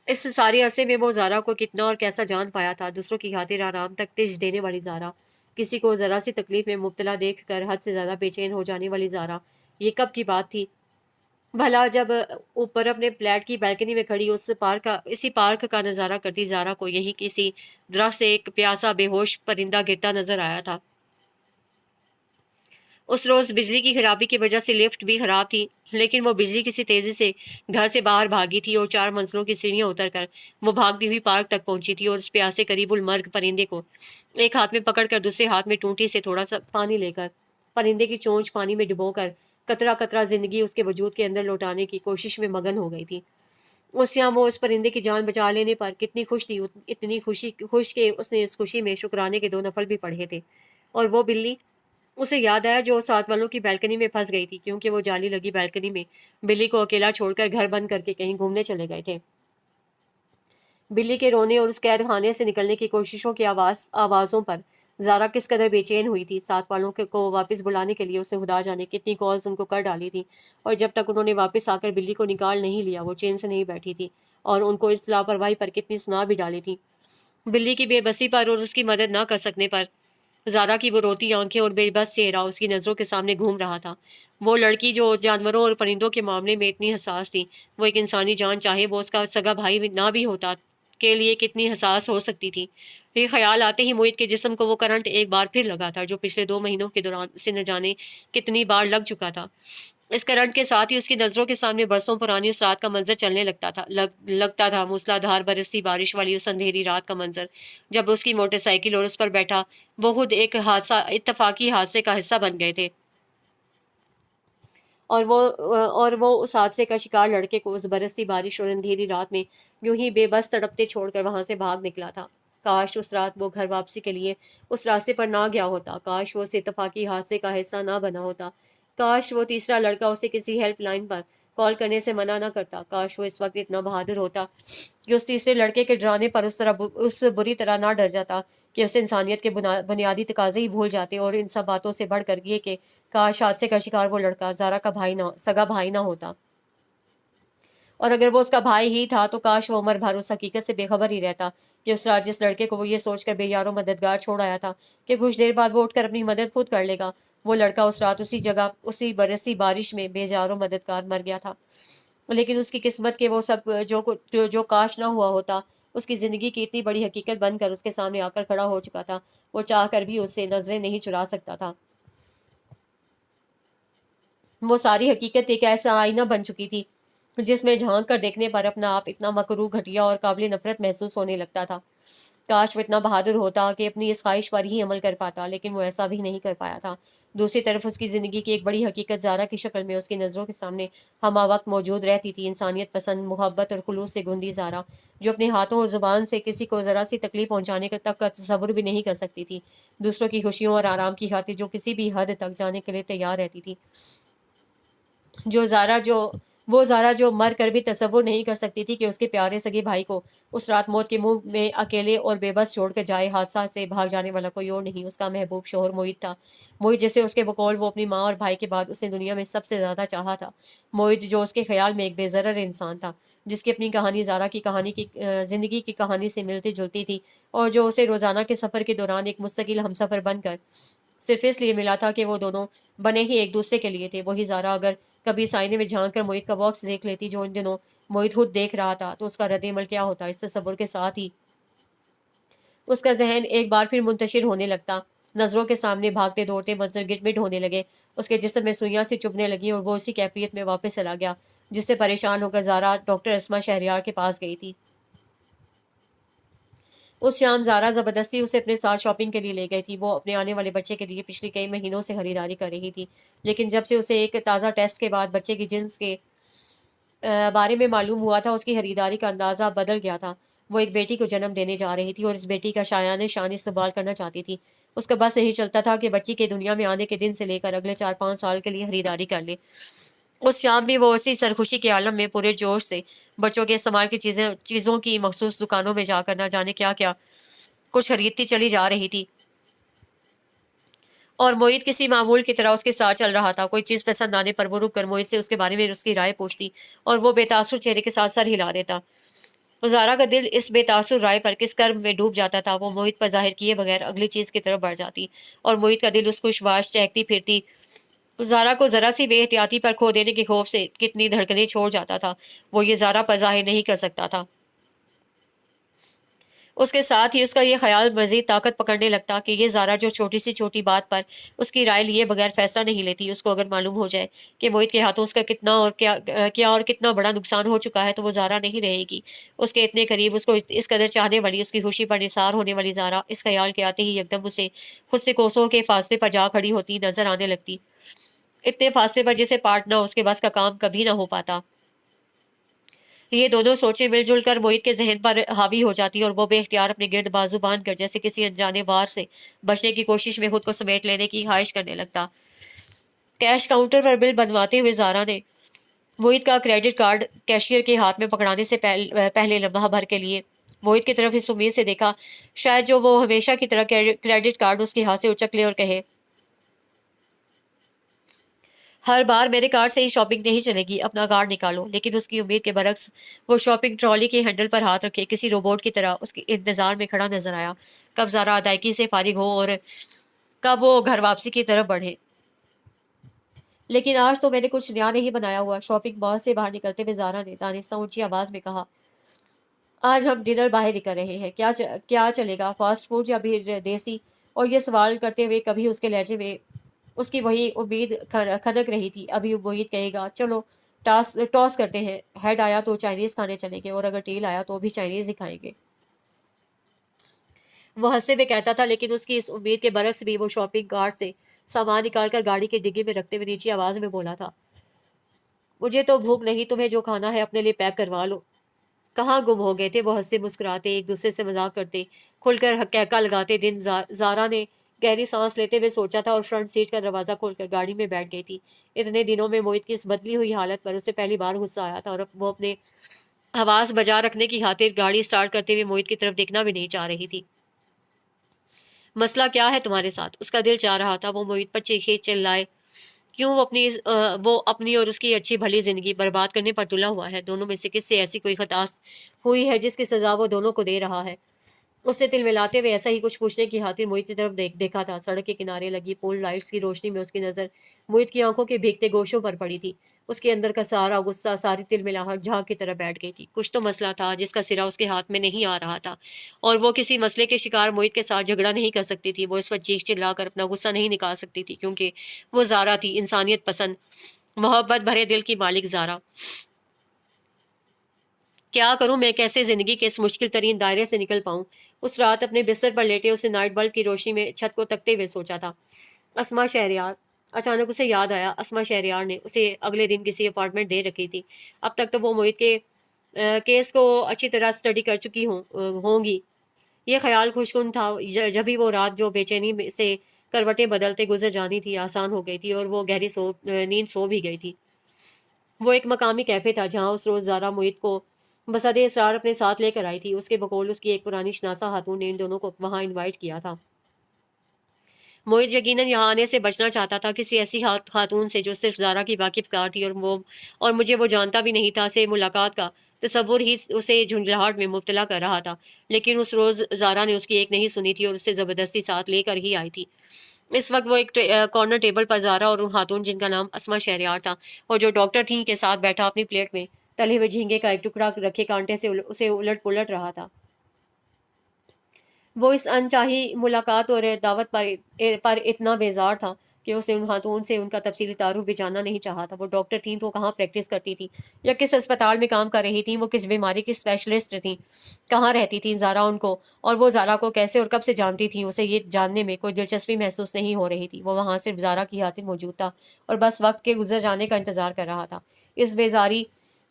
A: اس سارے عرصے میں وہ زارا کو کتنا اور کیسا جان پایا تھا۔ دوسروں کی خاطر آرام تک تج دینے والی زارا، کسی کو ذرا سی تکلیف میں مبتلا دیکھ کر حد سے زیادہ بے چین ہو جانے والی زارا، یہ کب کی بات تھی؟ بھلا جب اوپر اپنے فلیٹ کی بالکنی میں کھڑی اسی پارک کا نظارہ کرتی زارا کو یہی کسی درخت سے ایک پیاسا بے ہوش پرندہ گرتا نظر آیا تھا۔ اس روز بجلی کی خرابی کی وجہ سے لفٹ بھی خراب تھی، لیکن وہ بجلی کسی تیزی سے گھر سے باہر بھاگی تھی اور 4 منزلوں کی سیڑھیاں اتر کر وہ بھاگتی ہوئی پارک تک پہنچی تھی، اور اس پیاسے قریب المرگ پرندے کو ایک ہاتھ میں پکڑ کر دوسرے ہاتھ میں ٹونٹی سے تھوڑا سا پانی لے کر پرندے کی چونچ پانی میں ڈبو کر قطرہ قطرہ زندگی اس کے وجود کے اندر لوٹانے کی کوشش میں مگن ہو گئی تھی۔ اس یہاں وہ اس پرندے کی جان بچا لینے پر کتنی خوش تھی، اتنی خوش کہ اس نے اس خوشی میں شکرانے کے 2 نفل بھی پڑھے تھے۔ اور وہ بلی، اسے یاد آیا جو ساتھ والوں کی بالکنی میں پھنس گئی تھی، کیونکہ وہ جالی لگی بالکنی میں بلی کو اکیلا چھوڑ کر گھر بند کر کے کہیں گھومنے چلے گئے تھے۔ بلی کے رونے اور اس قید خانے سے نکلنے کی کوششوں کی آوازوں پر زارا کس قدر بے چین ہوئی تھی۔ ساتھ والوں کو واپس بلانے کے لیے اس نے خدا جانے کتنی کالز ان کو کر ڈالی تھی، اور جب تک انہوں نے واپس آ کر بلی کو نکال نہیں لیا وہ چین سے نہیں بیٹھی تھی، اور ان کو اس لاپرواہی پر کتنی سنا بھی ڈالی تھی۔ بلی کی بے بسی پر اور اس کی مدد نہ کر سکنے پر زارا کی وہ روتی آنکھیں اور بے بس چہرہ اس کی نظروں کے سامنے گھوم رہا تھا۔ وہ لڑکی جو جانوروں اور پرندوں کے معاملے میں اتنی حساس تھی، وہ ایک انسانی جان چاہے وہ اس کا سگا بھائی نہ بھی ہوتا کے لیے کتنی حساس ہو سکتی تھی۔ یہ خیال آتے ہی محیط کے جسم کو وہ کرنٹ ایک بار پھر لگا تھا جو پچھلے 2 مہینوں کے دوران اسے نہ جانے کتنی بار لگ چکا تھا۔ اس کرنٹ کے ساتھ ہی اس کی نظروں کے سامنے برسوں پرانی اس رات کا منظر چلنے لگتا تھا موسلا دھار برستی بارش والی اس اندھیری رات کا منظر، جب اس کی موٹر سائیکل اور اس پر بیٹھا وہ خود ایک اتفاقی حادثے کا حصہ بن گئے تھے، اور وہ اس حادثے کا شکار لڑکے کو اس برستی بارش اور اندھیری رات میں یوں ہی بے بس تڑپتے چھوڑ کر وہاں سے بھاگ نکلا تھا۔ کاش اس رات وہ گھر واپسی کے لیے اس راستے پر نہ گیا ہوتا، کاش وہ اس اتفاقی حادثے کا حصہ نہ بنا ہوتا، کاش وہ تیسرا لڑکا اسے کسی ہیلپ لائن پر کال کرنے سے منع نہ کرتا، کاش وہ اس وقت اتنا بہادر ہوتا کہ اس تیسرے لڑکے کے ڈرانے پر اس بری طرح نہ ڈر جاتا کہ اس انسانیت کے بنیادی تقاضے ہی بھول جاتے، اور ان سب باتوں سے بڑھ کر یہ کہ کاش حادثے کا شکار وہ لڑکا زارا کا سگا بھائی نہ ہوتا، اور اگر وہ اس کا بھائی ہی تھا تو کاش وہ عمر بھر اس حقیقت سے بے خبر ہی رہتا کہ اس رات جس لڑکے کو وہ یہ سوچ کر بے یار و مددگار چھوڑ آیا تھا کہ کچھ دیر بعد وہ اٹھ کر اپنی مدد خود کر لے گا، وہ لڑکا اس رات اسی جگہ اسی برستی بارش میں بے یار و مددگار مر گیا تھا۔ لیکن اس کی قسمت کے وہ سب جو کاش نہ ہوا ہوتا اس کی زندگی کی اتنی بڑی حقیقت بن کر اس کے سامنے آ کر کھڑا ہو چکا تھا، وہ چاہ کر بھی اس سے نظریں نہیں چرا سکتا تھا۔ وہ ساری حقیقت ایک ایسا آئینہ بن چکی تھی جس میں جھانک کر دیکھنے پر اپنا آپ اتنا مکروہ گھٹیا اور قابل نفرت محسوس ہونے لگتا تھا۔ کاش وہ اتنا بہادر ہوتا کہ اپنی اس خواہش پر ہی عمل کر پاتا، لیکن وہ ایسا بھی نہیں کر پایا تھا۔ دوسری طرف اس کی زندگی کی ایک بڑی حقیقت زارا کی شکل میں اس کی نظروں کے سامنے ہمہ وقت موجود رہتی تھی، انسانیت پسند، محبت اور خلوص سے گندی زارا، جو اپنے ہاتھوں اور زبان سے کسی کو ذرا سی تکلیف پہنچانے تک کا تصور بھی نہیں کر سکتی تھی، دوسروں کی خوشیوں اور آرام کی خاطر جو کسی بھی حد تک جانے کے لیے تیار رہتی تھی، وہ زارا جو مر کر بھی تصور نہیں کر سکتی تھی کہ اس کے پیارے سگے بھائی کو اس رات موت کے منہ میں اکیلے اور بے بس چھوڑ کر جائے، حادثہ سے بھاگ جانے والا کوئی اور نہیں، اس کا محبوب شوہر محیط تھا، محیط جسے اس کے بقول وہ اپنی ماں اور بھائی کے بعد اس نے دنیا میں سب سے زیادہ چاہا تھا، محیط جو اس کے خیال میں ایک بے ضرر انسان تھا، جس کی اپنی کہانی زارا کی کہانی کی زندگی کی کہانی سے ملتی جلتی تھی، اور جو اسے روزانہ کے سفر کے دوران ایک مستقل ہمسفر بن کر صرف اس لیے ملا تھا کہ وہ دونوں بنے ہی ایک دوسرے کے لیے تھے۔ وہی زارا اگر کبھی اس آئینے میں جھانک کر محیط کا باکس دیکھ لیتی جو ان دنوں محیط خود دیکھ رہا تھا تو اس کا رد عمل کیا ہوتا، اس تصور کے ساتھ ہی اس کا ذہن ایک بار پھر منتشر ہونے لگتا، نظروں کے سامنے بھاگتے دوڑتے منظر گٹ مٹ ہونے لگے، اس کے جسم میں سوئیاں سی چبھنے لگیں اور وہ اسی کیفیت میں واپس چلا گیا جس سے پریشان ہو کر زارا ڈاکٹر اسما شہریار کے پاس گئی تھی۔ اس شام زارا زبردستی اسے اپنے ساتھ شاپنگ کے لیے لے گئی تھی، وہ اپنے آنے والے بچے کے لیے پچھلے کئی مہینوں سے خریداری کر رہی تھی، لیکن جب سے اسے ایک تازہ ٹیسٹ کے بعد بچے کی جنس کے بارے میں معلوم ہوا تھا اس کی خریداری کا اندازہ بدل گیا تھا۔ وہ ایک بیٹی کو جنم دینے جا رہی تھی اور اس بیٹی کا شایان شان استقبال کرنا چاہتی تھی۔ اس کا بس نہیں چلتا تھا کہ بچی کے دنیا میں آنے کے دن سے لے کر اگلے 4-5 سال کے لیے خریداری کر لے۔ اس شام بھی وہ اسی سرخوشی کے عالم میں پورے جوش سے بچوں کے استعمال کی چیزوں کی مخصوص دکانوں میں جا کر نہ جانے کیا کیا کچھ خریدتی چلی جا رہی تھی، اور محیط کسی معمول کی طرح اس کے ساتھ چل رہا تھا۔ کوئی چیز پسند آنے پر وہ رک کر محیط سے اس کے بارے میں اس کی رائے پوچھتی اور وہ بے تاثر چہرے کے ساتھ سر ہلا دیتا۔ زارا کا دل اس بے تاثر رائے پر کس کرب میں ڈوب جاتا تھا، وہ محیط پر ظاہر کیے بغیر اگلی چیز کی طرف بڑھ جاتی اور محیط کا دل اس خوش باش چہکتی پھرتی زارا کو ذرا سی بے احتیاطی پر کھو دینے کے خوف سے کتنی دھڑکنیں چھوڑ جاتا تھا۔ وہ یہ زارا پر ظاہر نہیں کر سکتا تھا۔ اس کے ساتھ ہی اس کا یہ خیال مزید طاقت پکڑنے لگتا کہ یہ زارا جو چھوٹی سی چھوٹی بات پر اس کی رائے لیے بغیر فیصلہ نہیں لیتی، اس کو اگر معلوم ہو جائے کہ محیط کے ہاتھوں اس کا کتنا اور کیا اور کتنا بڑا نقصان ہو چکا ہے تو وہ زارا نہیں رہے گی۔ اس کے اتنے قریب، اس کو اس قدر چاہنے والی، اس کی خوشی پر نثار ہونے والی زارا اس خیال کے آتے ہی یکدم اسے خود سے کوسوں کے فاصلے پر جا کھڑی ہوتی نظر آنے لگتی، اتنے فاصلے پر جسے پاٹنا اس کے بس کا کام کبھی نہ ہو پاتا۔ یہ دونوں سوچیں مل جل کر محیط کے ذہن پر حاوی ہو جاتی اور وہ بے اختیار اپنے گرد بازو باندھ کر جیسے کسی انجانے وار سے بچنے کی کوشش میں خود کو سمیٹ لینے کی خواہش کرنے لگتا۔ کیش کاؤنٹر پر بل بنواتے ہوئے زارا نے محیط کا کریڈٹ کارڈ کیشیئر کے ہاتھ میں پکڑانے سے پہلے لمحہ بھر کے لیے محیط کی طرف اس امید سے دیکھا شاید جو وہ ہمیشہ کی طرح کریڈٹ کارڈ اس کے ہاتھ سے اچک لے اور کہے، ہر بار میرے کارڈ سے ہی شاپنگ نہیں چلے گی، اپنا کارڈ نکالو۔ لیکن اس کی امید کے برعکس وہ شاپنگ ٹرالی کے ہینڈل پر ہاتھ رکھے کسی روبوٹ کی طرح اس کے انتظار میں کھڑا نظر آیا، کب زارا ادائیگی سے فارغ ہو اور کب وہ گھر واپسی کی طرف بڑھے۔ لیکن آج تو میں نے کچھ نیا نہیں بنایا ہوا، شاپنگ مال سے باہر نکلتے ہوئے زارا نے دانستہ اونچی آواز میں کہا، آج ہم ڈنر باہر ہی کر رہے ہیں، کیا چلے گا، فاسٹ فوڈ یا پھر دیسی؟ اور یہ سوال کرتے ہوئے کبھی اس کے لہجے میں اس کی وہی امید کھدک رہی تھی۔ ابھی امید کہے گا چلو ٹاس کرتے ہیں، ہیڈ آیا تو چائنیز کھانے چلیں گے اور اگر ٹیل آیا تو بھی چائنیز ہی کھائیں گے۔ وہ ہنستے ہوئے کہتا تھا، لیکن اس کی اس امید کے برعکس بھی وہ شاپنگ کارٹ سے سامان نکال کر گاڑی کی ڈگی میں رکھتے ہوئے نیچی آواز میں بولا تھا، مجھے تو بھوک نہیں، تمہیں جو کھانا ہے اپنے لیے پیک کروا لو۔ کہاں گم ہو گئے تھے وہ ہنستے مسکراتے ایک دوسرے سے مذاق کرتے کھل کر کہکا لگاتے دن؟ زارا نے گہری سانس لیتے ہوئے سوچا تھا اور فرنٹ سیٹ کا دروازہ کھول کر گاڑی میں بیٹھ گئی تھی۔ اتنے دنوں میں محیط کی اس بدلی ہوئی حالت پر اسے پہلی بار غصہ آیا تھا اور وہ اپنے حواس بجا رکھنے کی خاطر گاڑی سٹارٹ کرتے ہوئے محیط کی طرف دیکھنا بھی نہیں چاہ رہی تھی۔ مسئلہ کیا ہے تمہارے ساتھ؟ اس کا دل چاہ رہا تھا وہ محیط پر چیخے چلائے، کیوں وہ اپنی اور اس کی اچھی بھلی زندگی برباد کرنے پر تلا ہوا ہے؟ دونوں میں سے کس سے ایسی کوئی خطا ہوئی ہے جس کی سزا وہ دونوں کو دے رہا ہے؟ اس سے تل ملاتے ہوئے ایسا ہی کچھ پوچھنے کی خاطر محیط کی طرف دیکھا تھا۔ سڑک کے کنارے لگی پول لائٹس کی روشنی میں اس کی نظر محیط کی آنکھوں کے بھیگتے گوشوں پر پڑی تھی۔ اس کے اندر کا سارا غصہ، ساری تل ملاہٹ جھاگ کی طرح بیٹھ گئی تھی۔ کچھ تو مسئلہ تھا جس کا سرا اس کے ہاتھ میں نہیں آ رہا تھا، اور وہ کسی مسئلے کے شکار محیط کے ساتھ جھگڑا نہیں کر سکتی تھی۔ وہ اس وقت چیخ چلا کر اپنا غصہ نہیں نکال سکتی تھی کیونکہ وہ زارا تھی، انسانیت پسند، محبت بھرے دل کی مالک زارا۔ کیا کروں میں؟ کیسے زندگی کے اس مشکل ترین دائرے سے نکل پاؤں؟ اس رات اپنے بستر پر لیٹے اسے نائٹ بلب کی روشنی میں چھت کو تکتے ہوئے سوچا تھا۔ اسما شہریار، اچانک اسے یاد آیا اسما شہریار نے اسے اگلے دن کسی اپارٹمنٹ دے رکھی تھی۔ اب تک تو وہ محیط کے کیس کو اچھی طرح اسٹڈی کر چکی ہوں گی۔ یہ خیال خوشگن تھا جبھی وہ رات جو بے چینی سے کروٹیں بدلتے گزر جانی تھی آسان ہو گئی تھی اور وہ گہری نیند سو بھی گئی تھی۔ وہ ایک مقامی کیفے تھا جہاں اس روز زارا محیط کو بصد اصرار اپنے ساتھ لے کر آئی تھی۔ اس کے بقول اس کی ایک پرانی شناسا خاتون نے ان دونوں کو وہاں انوائٹ کیا تھا۔ محیط یقیناً یہاں آنے سے بچنا چاہتا تھا، کسی ایسی خاتون سے جو صرف زارا کی واقف کار تھی اور مجھے وہ جانتا بھی نہیں تھا۔ سے ملاقات کا تصور ہی اسے جھنجھلاہٹ میں مبتلا کر رہا تھا، لیکن اس روز زارا نے اس کی ایک نہیں سنی تھی اور اسے زبردستی ساتھ لے کر ہی آئی تھی۔ اس وقت وہ ایک کارنر ٹیبل پر زارا اور ان خاتون جن کا نام اسما شہریار تھا اور جو ڈاکٹر تھیں کے ساتھ بیٹھا اپنی پلیٹ میں تلے ہوئے جھینگے کا ایک ٹکڑا رکھے کانٹے سے اسے الٹ پلٹ رہا تھا۔ وہ اس انچاہی ملاقات اور دعوت پر اتنا بیزار تھا کہ اسے ان خاتون سے ان کا تفصیلی تعارف بھی جاننا نہیں چاہا تھا۔ وہ ڈاکٹر تھیں تو کہاں پریکٹس کرتی تھیں یا کس اسپتال میں کام کر رہی تھیں؟ وہ کس بیماری کی اسپیشلسٹ تھیں؟ کہاں رہتی تھیں زارا ان کو اور وہ زارا کو کیسے اور کب سے جانتی تھیں؟ اسے یہ جاننے میں کوئی دلچسپی محسوس نہیں ہو رہی تھی۔ وہ وہاں صرف زارا کی خاطر موجود تھا اور بس وقت کے گزر جانے کا انتظار کر رہا تھا۔ اس بیزاری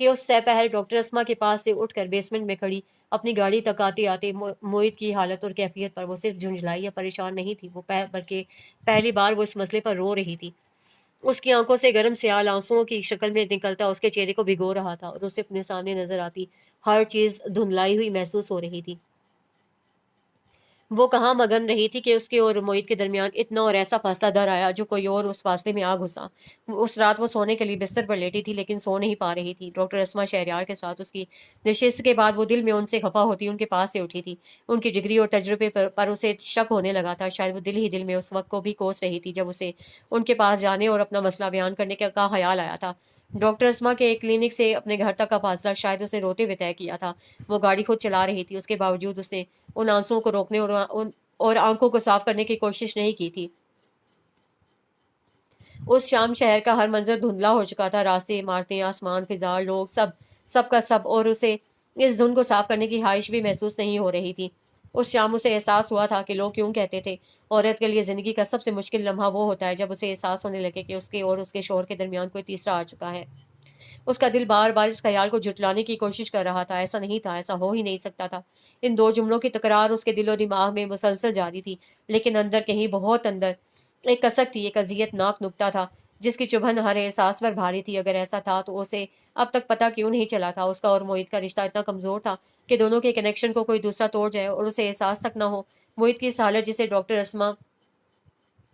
A: کہ اس سہ پہر ڈاکٹر اسما کے پاس سے اٹھ کر بیسمنٹ میں کھڑی اپنی گاڑی تک آتے آتے موعد کی حالت اور کیفیت پر وہ صرف جھنجھلائی یا پریشان نہیں تھی، وہ بلکہ پہلی بار وہ اس مسئلے پر رو رہی تھی۔ اس کی آنکھوں سے گرم سیال آنسوؤں کی شکل میں نکلتا اس کے چہرے کو بھگو رہا تھا، اور اسے اپنے سامنے نظر آتی ہر چیز دھندلائی ہوئی محسوس ہو رہی تھی۔ وہ کہاں مگن رہی تھی کہ اس کے اور موعد کے درمیان اتنا اور ایسا فاصلہ در آیا جو کوئی اور اس فاصلے میں آ گھسا۔ اس رات وہ سونے کے لیے بستر پر لیٹی تھی لیکن سو نہیں پا رہی تھی۔ ڈاکٹر اسما شہریار کے ساتھ اس کی نشست کے بعد وہ دل میں ان سے خفا ہوتی ان کے پاس سے اٹھی تھی۔ ان کی ڈگری اور تجربے پر اسے شک ہونے لگا تھا۔ شاید وہ دل ہی دل میں اس وقت کو بھی کوس رہی تھی جب اسے ان کے پاس جانے اور اپنا مسئلہ بیان کرنے کا خیال آیا تھا۔ ڈاکٹر اسما کے کلینک سے اپنے گھر تک کا فاصلہ شاید اسے روتے ہوئے طے کیا تھا۔ وہ گاڑی خود چلا رہی تھی، اس کے باوجود اس نے ان آنسوؤں کو روکنے اور آنکھوں کو صاف کرنے کی کوشش نہیں کی تھی۔ اس شام شہر کا ہر منظر دھندلا ہو چکا تھا، راستے، عمارتیں، آسمان، فضا، لوگ، سب کا سب، اور اسے اس دھند کو صاف کرنے کی خواہش بھی محسوس نہیں ہو رہی تھی۔ اس شام اسے احساس ہوا تھا کہ لوگ کیوں کہتے تھے عورت کے لیے زندگی کا سب سے مشکل لمحہ وہ ہوتا ہے جب اسے احساس ہونے لگے کہ اس کے اور اس کے شوہر کے درمیان کوئی تیسرا آ چکا ہے۔ اس کا دل بار بار اس خیال کو جھٹلانے کی کوشش کر رہا تھا، ایسا نہیں تھا، ایسا ہو ہی نہیں سکتا تھا۔ ان دو جملوں کی تکرار اس کے دل و دماغ میں مسلسل جاری تھی، لیکن اندر، کہیں بہت اندر، ایک کسک تھی، ایک اذیت ناک نکتہ تھا جس کی چبھن ہر احساس پر بھاری تھی۔ اگر ایسا تھا تو اسے اب تک پتہ کیوں نہیں چلا تھا؟ اس کا اور موعد کا رشتہ اتنا کمزور تھا کہ دونوں کے کنیکشن کو کوئی دوسرا توڑ جائے اور اسے احساس تک نہ ہو۔ موعد کی اس حالت، جسے ڈاکٹر اسما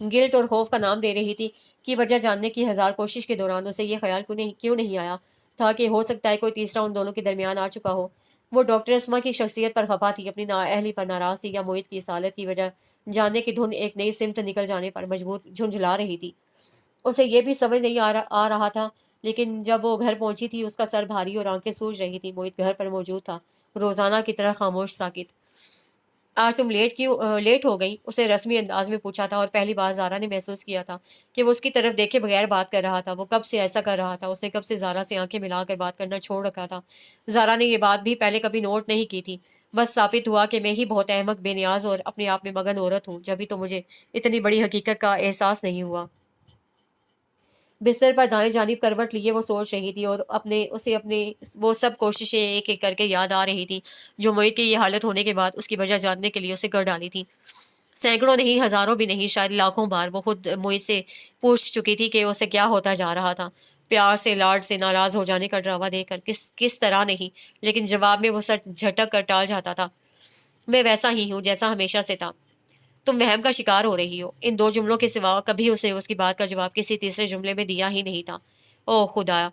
A: گلٹ اور خوف کا نام دے رہی تھی، کی وجہ جاننے کی ہزار کوشش کے دوران اسے یہ خیال کیوں نہیں آیا تھا کہ ہو سکتا ہے کوئی تیسرا ان دونوں کے درمیان آ چکا ہو۔ وہ ڈاکٹر اسما کی شخصیت پر خفا تھی، اپنی نااہلی پر ناراض تھی، یا موعد کی اس حالت کی وجہ جاننے کی دھن ایک نئی سمت نکل جانے پر مجبور جھنجھلا رہی تھی۔ اسے یہ بھی سمجھ نہیں آ رہا تھا، لیکن جب وہ گھر پہنچی تھی اس کا سر بھاری اور آنکھیں سوج رہی تھی۔ موعد گھر پر موجود تھا، روزانہ کی طرح خاموش ساکت۔ آج تم لیٹ ہو گئی؟ اسے رسمی انداز میں پوچھا تھا، اور پہلی بار زارا نے محسوس کیا تھا کہ وہ اس کی طرف دیکھے بغیر بات کر رہا تھا۔ وہ کب سے ایسا کر رہا تھا؟ اس نے کب سے زارا سے آنکھیں ملا کر بات کرنا چھوڑ رکھا تھا؟ زارا نے یہ بات بھی پہلے کبھی نوٹ نہیں کی تھی۔ بس ثابت ہوا کہ میں ہی بہت احمق، بے نیاز اور اپنے آپ میں مگن عورت ہوں، جبھی تو مجھے اتنی بڑی حقیقت کا احساس نہیں ہوا۔ بستر پر دائیں جانب کروٹ لیے وہ سوچ رہی تھی، اور اسے اپنے وہ سب کوششیں ایک ایک کر کے یاد آ رہی تھی جو موعد کی یہ حالت ہونے کے بعد اس کی وجہ جاننے کے لیے اسے کر ڈالی تھی۔ سینکڑوں نہیں، ہزاروں بھی نہیں، شاید لاکھوں بار وہ خود موعد سے پوچھ چکی تھی کہ اسے کیا ہوتا جا رہا تھا، پیار سے، لاڈ سے ناراض ہو جانے کا ڈرامہ دے کر، کس طرح نہیں، لیکن جواب میں وہ سر جھٹک کر ٹال جاتا تھا: میں ویسا ہی ہوں جیسا ہمیشہ سے تھا۔ تم وہم کا شکار ہو رہی ہو۔ ان دو جملوں کے سوا کبھی اسے اس کی بات کا جواب کسی تیسرے جملے میں دیا ہی نہیں تھا۔ اوہ خدایا!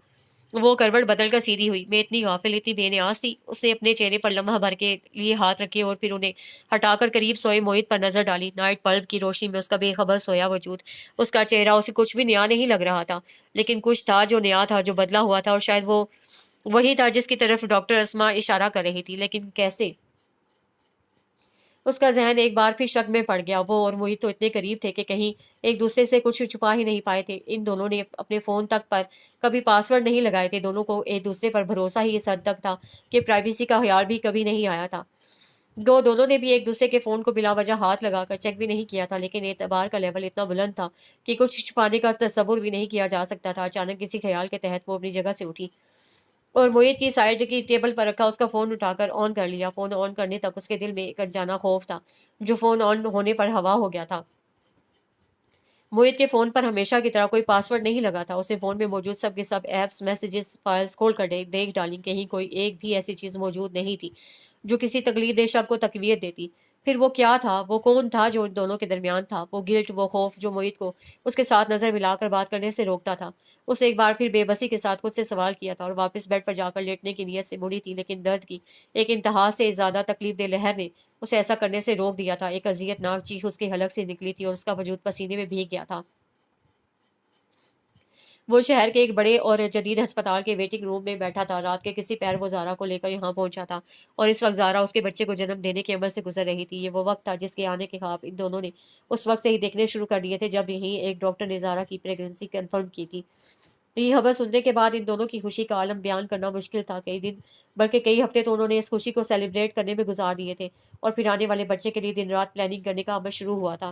A: وہ کروٹ بدل کر سیدھی ہوئی۔ میں اتنی غافل، اتنی بے نیاز تھی۔ اس نے اپنے چہرے پر لمحہ بھر کے لیے ہاتھ رکھے اور پھر انہیں ہٹا کر قریب سوئے موعد پر نظر ڈالی۔ نائٹ بلب کی روشنی میں اس کا بے خبر سویا وجود، اس کا چہرہ اسے کچھ بھی نیا نہیں لگ رہا تھا، لیکن کچھ تھا جو نیا تھا، جو بدلا ہوا تھا، اور شاید وہ وہی تھا جس کی طرف ڈاکٹر اسما اشارہ کر رہی تھی، لیکن کیسے؟ اس کا ذہن ایک بار پھر شک میں پڑ گیا۔ وہ اور موعد تو اتنے قریب تھے کہ کہیں ایک دوسرے سے کچھ چھپا ہی نہیں پائے تھے۔ ان دونوں نے اپنے فون تک پر کبھی پاس ورڈ نہیں لگائے تھے۔ دونوں کو ایک دوسرے پر بھروسہ ہی اس حد تک تھا کہ پرائیویسی کا خیال بھی کبھی نہیں آیا تھا۔ دونوں نے بھی ایک دوسرے کے فون کو بلا وجہ ہاتھ لگا کر چیک بھی نہیں کیا تھا، لیکن اعتبار کا لیول اتنا بلند تھا کہ کچھ چھپانے کا تصور بھی نہیں کیا جا سکتا تھا۔ اچانک کسی خیال کے تحت وہ اپنی جگہ سے اٹھی اور موعد کی سائڈ کی ٹیبل پر رکھا اس کا فون اٹھا کر آن کر لیا۔ فون آن کرنے تک اس کے دل میں ایک انجانا خوف تھا جو فون آن ہونے پر ہوا ہو گیا تھا۔ موعد کے فون پر ہمیشہ کی طرح کوئی پاس ورڈ نہیں لگا تھا۔ اسے فون میں موجود سب کے سب ایپس، میسیجز، فائلز کھول کر دیکھ ڈالیں، کہیں کوئی ایک بھی ایسی چیز موجود نہیں تھی جو کسی تقلید دہ شک کو تقویت دیتی۔ پھر وہ کیا تھا؟ وہ کون تھا جو ان دونوں کے درمیان تھا؟ وہ گلٹ، وہ خوف جو موعد کو اس کے ساتھ نظر ملا کر بات کرنے سے روکتا تھا۔ اسے ایک بار پھر بے بسی کے ساتھ خود سے سوال کیا تھا اور واپس بیڈ پر جا کر لیٹنے کی نیت سے مڑی تھی، لیکن درد کی ایک انتہا سے زیادہ تکلیف دہ لہر نے اسے ایسا کرنے سے روک دیا تھا۔ ایک اذیت ناک چیخ اس کے حلق سے نکلی تھی اور اس کا وجود پسینے میں بھیگ گیا تھا۔ وہ شہر کے ایک بڑے اور جدید ہسپتال کے ویٹنگ روم میں بیٹھا تھا۔ رات کے کسی پیر وہ زارا کو لے کر یہاں پہنچا تھا، اور اس وقت زارا اس کے بچے کو جنم دینے کے عمل سے گزر رہی تھی۔ یہ وہ وقت تھا جس کے آنے کے خواب ان دونوں نے اس وقت سے ہی دیکھنے شروع کر دیے تھے جب یہیں ایک ڈاکٹر نے زارا کی پریگننسی کنفرم کی تھی۔ یہ خبر سننے کے بعد ان دونوں کی خوشی کا عالم بیان کرنا مشکل تھا۔ کئی دن بلکہ کئی ہفتے تو انہوں نے اس خوشی کو سیلیبریٹ کرنے میں گزار دیے تھے، اور پھر آنے والے بچے کے لیے دن رات پلاننگ کرنے کا عمل شروع ہوا تھا۔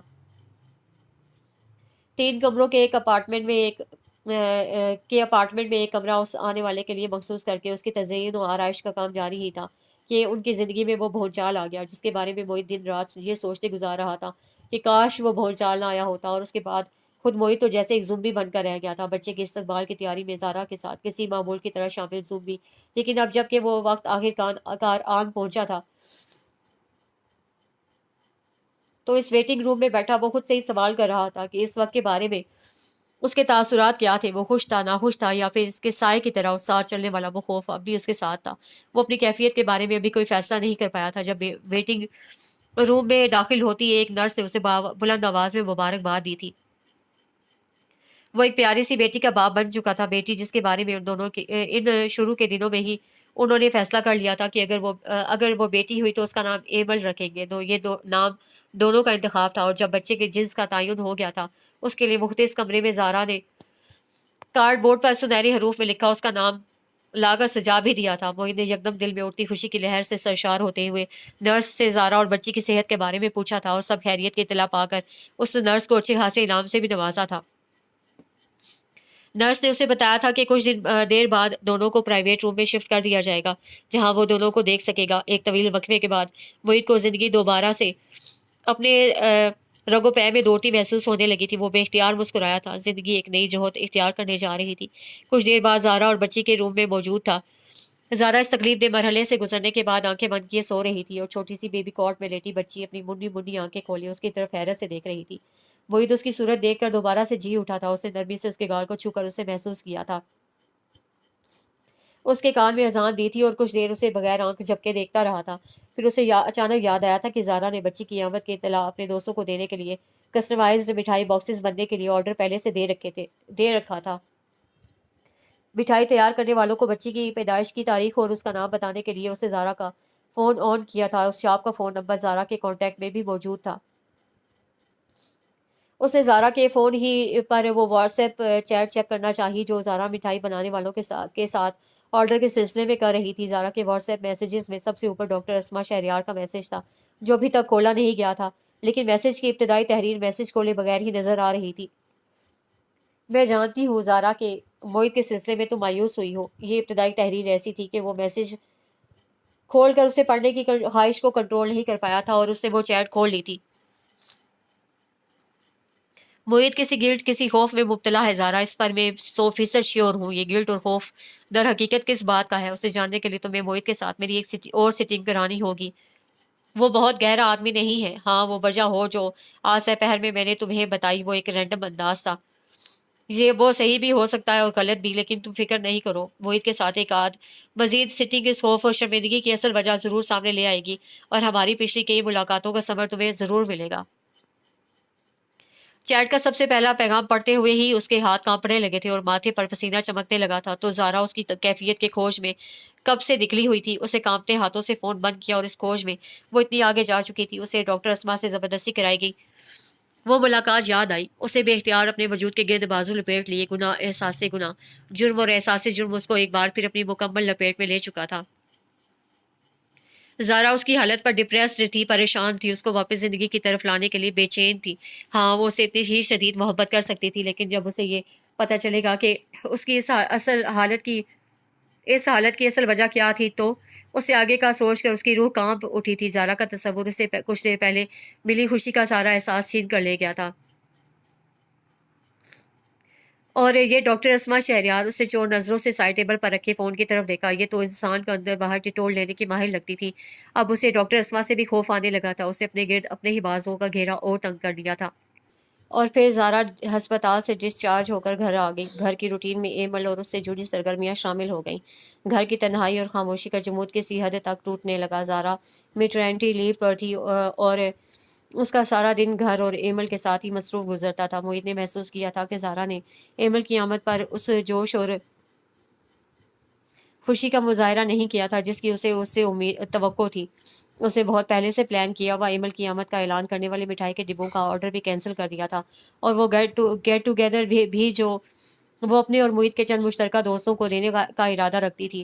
A: 3 کمروں کے ایک اپارٹمنٹ میں ایک کے اپارٹمنٹ میں ایک کمرہ اس آنے والے کے لیے مخصوص کر کے اس کی تزئین و آرائش کا کام جاری ہی تھا کہ ان کی زندگی میں وہ بھونچال آ گیا، جس کے بارے میں موہت دن رات یہ سوچتے گزار رہا تھا کہ کاش وہ بھونچال نہ آیا ہوتا، اور اس کے بعد خود موہت تو جیسے ایک زومبی بن کر رہ گیا تھا بچے کے استقبال کی تیاری میں زارا کے ساتھ کسی معمول کی طرح شامل زومبی۔ لیکن اب جب کہ وہ وقت آخر آن پہنچا تھا تو اس ویٹنگ روم میں بیٹھا وہ خود سے ہی سوال کر رہا تھا کہ اس وقت کے بارے میں اس کے تاثرات کیا تھے، وہ خوش تھا، ناخوش تھا، یا پھر اس کے سائے کی طرح اس ساتھ چلنے والا وہ خوف اب بھی اس کے ساتھ تھا۔ وہ اپنی کیفیت کے بارے میں ابھی کوئی فیصلہ نہیں کر پایا تھا۔ جب ویٹنگ روم میں داخل ہوتی ایک نرس نے اسے بلند آواز میں مبارکباد دی تھی۔ وہ ایک پیاری سی بیٹی کا باپ بن چکا تھا، بیٹی جس کے بارے میں ان شروع کے دنوں میں ہی انہوں نے فیصلہ کر لیا تھا کہ اگر وہ بیٹی ہوئی تو اس کا نام ایمل رکھیں گے۔ نام دونوں کا انتخاب تھا، اور جب بچے کے جنس کا تعین ہو گیا تھا اس کے لیے مختص کمرے میں زارا نے کارڈ بورڈ پر سنہری حروف میں لکھا اس کا نام لا کر سجا بھی دیا تھا۔ موہن نے یکدم دل میں اٹھتی خوشی کی لہر سے سرشار ہوتے ہوئے نرس سے زارا اور بچی کی صحت کے بارے میں پوچھا تھا، اور سب خیریت کی اطلاع پا کر اس نرس کو اچھے خاصے انعام سے بھی نوازا تھا۔ نرس نے اسے بتایا تھا کہ کچھ دیر بعد دونوں کو پرائیویٹ روم میں شفٹ کر دیا جائے گا جہاں وہ دونوں کو دیکھ سکے گا۔ ایک طویل وقفے کے بعد موہت کو زندگی دوبارہ سے اپنے رگو پے میں دوڑتی محسوس ہونے لگی تھی۔ وہ بے اختیار مسکرایا تھا، زندگی ایک نئی جہت اختیار کرنے جا رہی تھی۔ کچھ دیر بعد زارا اور بچی کے روم میں موجود تھا۔ زارا اس تکلیف دہ مرحلے سے گزرنے کے بعد آنکھیں بند کیے سو رہی تھی، اور چھوٹی سی بیبی کاٹ میں لیٹی بچی اپنی منی منی آنکھیں کھولے اس کی طرف حیرت سے دیکھ رہی تھی۔ موہت اس کی صورت دیکھ کر دوبارہ سے جی اٹھا تھا، اسے نرمی سے اس کے گال کو چھو کر اسے محسوس کیا تھا، اس کے کان میں اذان دی تھی، اور کچھ دیر اسے بغیر آنکھ جھپکے دیکھتا رہا تھا۔ پھر اسے اچانک یاد آیا تھا کہ زارا نے بچی کی آمد کی اطلاع اپنے دوستوں کو دینے کے لیے کسٹمائزڈ مٹھائی باکسز بننے کے لیے آرڈر پہلے سے دے رکھا تھا۔ مٹھائی تیار کرنے والوں کو بچی کی پیدائش کی تاریخ اور اس کا نام بتانے کے لیے اسے زارا کا فون آن کیا تھا۔ اس شاپ کا فون نمبر زارا کے کانٹیکٹ میں بھی موجود تھا۔ اسے زارا کے فون ہی پر وہ واٹس ایپ چیٹ چیک کرنا چاہیے جو زارا مٹھائی بنانے والوں کے ساتھ آرڈر کے سلسلے میں کر رہی تھی۔ زارا کے واٹس ایپ میسیجز میں سب سے اوپر ڈاکٹر اسما شہریار کا میسج تھا جو ابھی تک کھولا نہیں گیا تھا، لیکن میسج کی ابتدائی تحریر میسج کھولے بغیر ہی نظر آ رہی تھی۔ میں جانتی ہوں زارا کہ موہت کے سلسلے میں تم مایوس ہوئی ہو۔ یہ ابتدائی تحریر ایسی تھی کہ وہ میسج کھول کر اسے پڑھنے کی خواہش کو کنٹرول نہیں کر پایا تھا، اور اس سے وہ چیٹ کھول لی تھی۔ موہت کسی گلٹ کسی خوف میں مبتلا ہے زارا، اس پر میں 100% شیور ہوں۔ یہ گلٹ اور خوف در حقیقت کس بات کا ہے، اسے جاننے کے لیے تمہیں موہت کے ساتھ میری ایک اور سیٹنگ کرانی ہوگی۔ وہ بہت گہرا آدمی نہیں ہے۔ ہاں، وہ وجہ ہو جو آج سے پہر میں نے تمہیں بتائی وہ ایک رینڈم انداز تھا۔ یہ وہ صحیح بھی ہو سکتا ہے اور غلط بھی، لیکن تم فکر نہیں کرو، موہت کے ساتھ ایک مزید سٹنگ اس خوف اور شرمندگی کی اصل وجہ ضرور سامنے لے آئے گی، اور ہماری پچھلی کئی ملاقاتوں کا ثمر تمہیں ضرور ملے گا۔ چیٹ کا سب سے پہلا پیغام پڑھتے ہوئے ہی اس کے ہاتھ کانپنے لگے تھے اور ماتھے پر پسینہ چمکنے لگا تھا۔ تو زارا اس کی کیفیت کے کھوج میں کب سے نکلی ہوئی تھی۔ اسے کانپتے ہاتھوں سے فون بند کیا، اور اس کھوج میں وہ اتنی آگے جا چکی تھی اسے ڈاکٹر اسما سے زبردستی کرائی گئی وہ ملاقات یاد آئی۔ اسے بے اختیار اپنے وجود کے گرد بازو لپیٹ لیے۔ گناہ، جرم اور احساس جرم اس کو ایک بار پھر اپنی مکمل لپیٹ میں لے چکا تھا۔ زارا اس کی حالت پر ڈپریسڈ تھی، پریشان تھی، اس کو واپس زندگی کی طرف لانے کے لیے بے چین تھی۔ ہاں، وہ اسے اتنی ہی شدید محبت کر سکتی تھی، لیکن جب اسے یہ پتہ چلے گا کہ اس کی اس حالت کی اصل وجہ کیا تھی تو اسے آگے کا سوچ کر اس کی روح کانپ اٹھی تھی۔ زارا کا تصور اسے کچھ دیر پہلے ملی خوشی کا سارا احساس چھین کر لے گیا تھا، اور یہ ڈاکٹر اسما شہریار، اسے چور نظروں سے سائڈ ٹیبل پر رکھے فون کی طرف دیکھا۔ یہ تو انسان کو اندر باہر ٹٹول لینے کی ماہر لگتی تھی۔ اب اسے ڈاکٹر اسما سے بھی خوف آنے لگا تھا۔ اسے اپنے گرد اپنے ہی بازوؤں کا گھیرا اور تنگ کر دیا تھا۔ اور پھر زارا ہسپتال سے ڈسچارج ہو کر گھر آ گئی۔ گھر کی روٹین میں ایمل اور اس سے جڑی سرگرمیاں شامل ہو گئیں۔ گھر کی تنہائی اور خاموشی کا جمود کسی حد تک ٹوٹنے لگا۔ زارا میٹرنٹی لیو پر تھی اور اس کا سارا دن گھر اور ایمل کے ساتھ ہی مصروف گزرتا تھا۔ موہت نے محسوس کیا تھا کہ زارا نے ایمل کی آمد پر اس جوش اور خوشی کا مظاہرہ نہیں کیا تھا جس کی اسے توقع تھی۔ اس نے بہت پہلے سے پلان کیا ہوا ایمل کی آمد کا اعلان کرنے والے مٹھائی کے ڈبوں کا آرڈر بھی کینسل کر دیا تھا، اور وہ گیٹ ٹوگیدر بھی جو وہ اپنے اور موہت کے چند مشترکہ دوستوں کو دینے کا ارادہ رکھتی تھی۔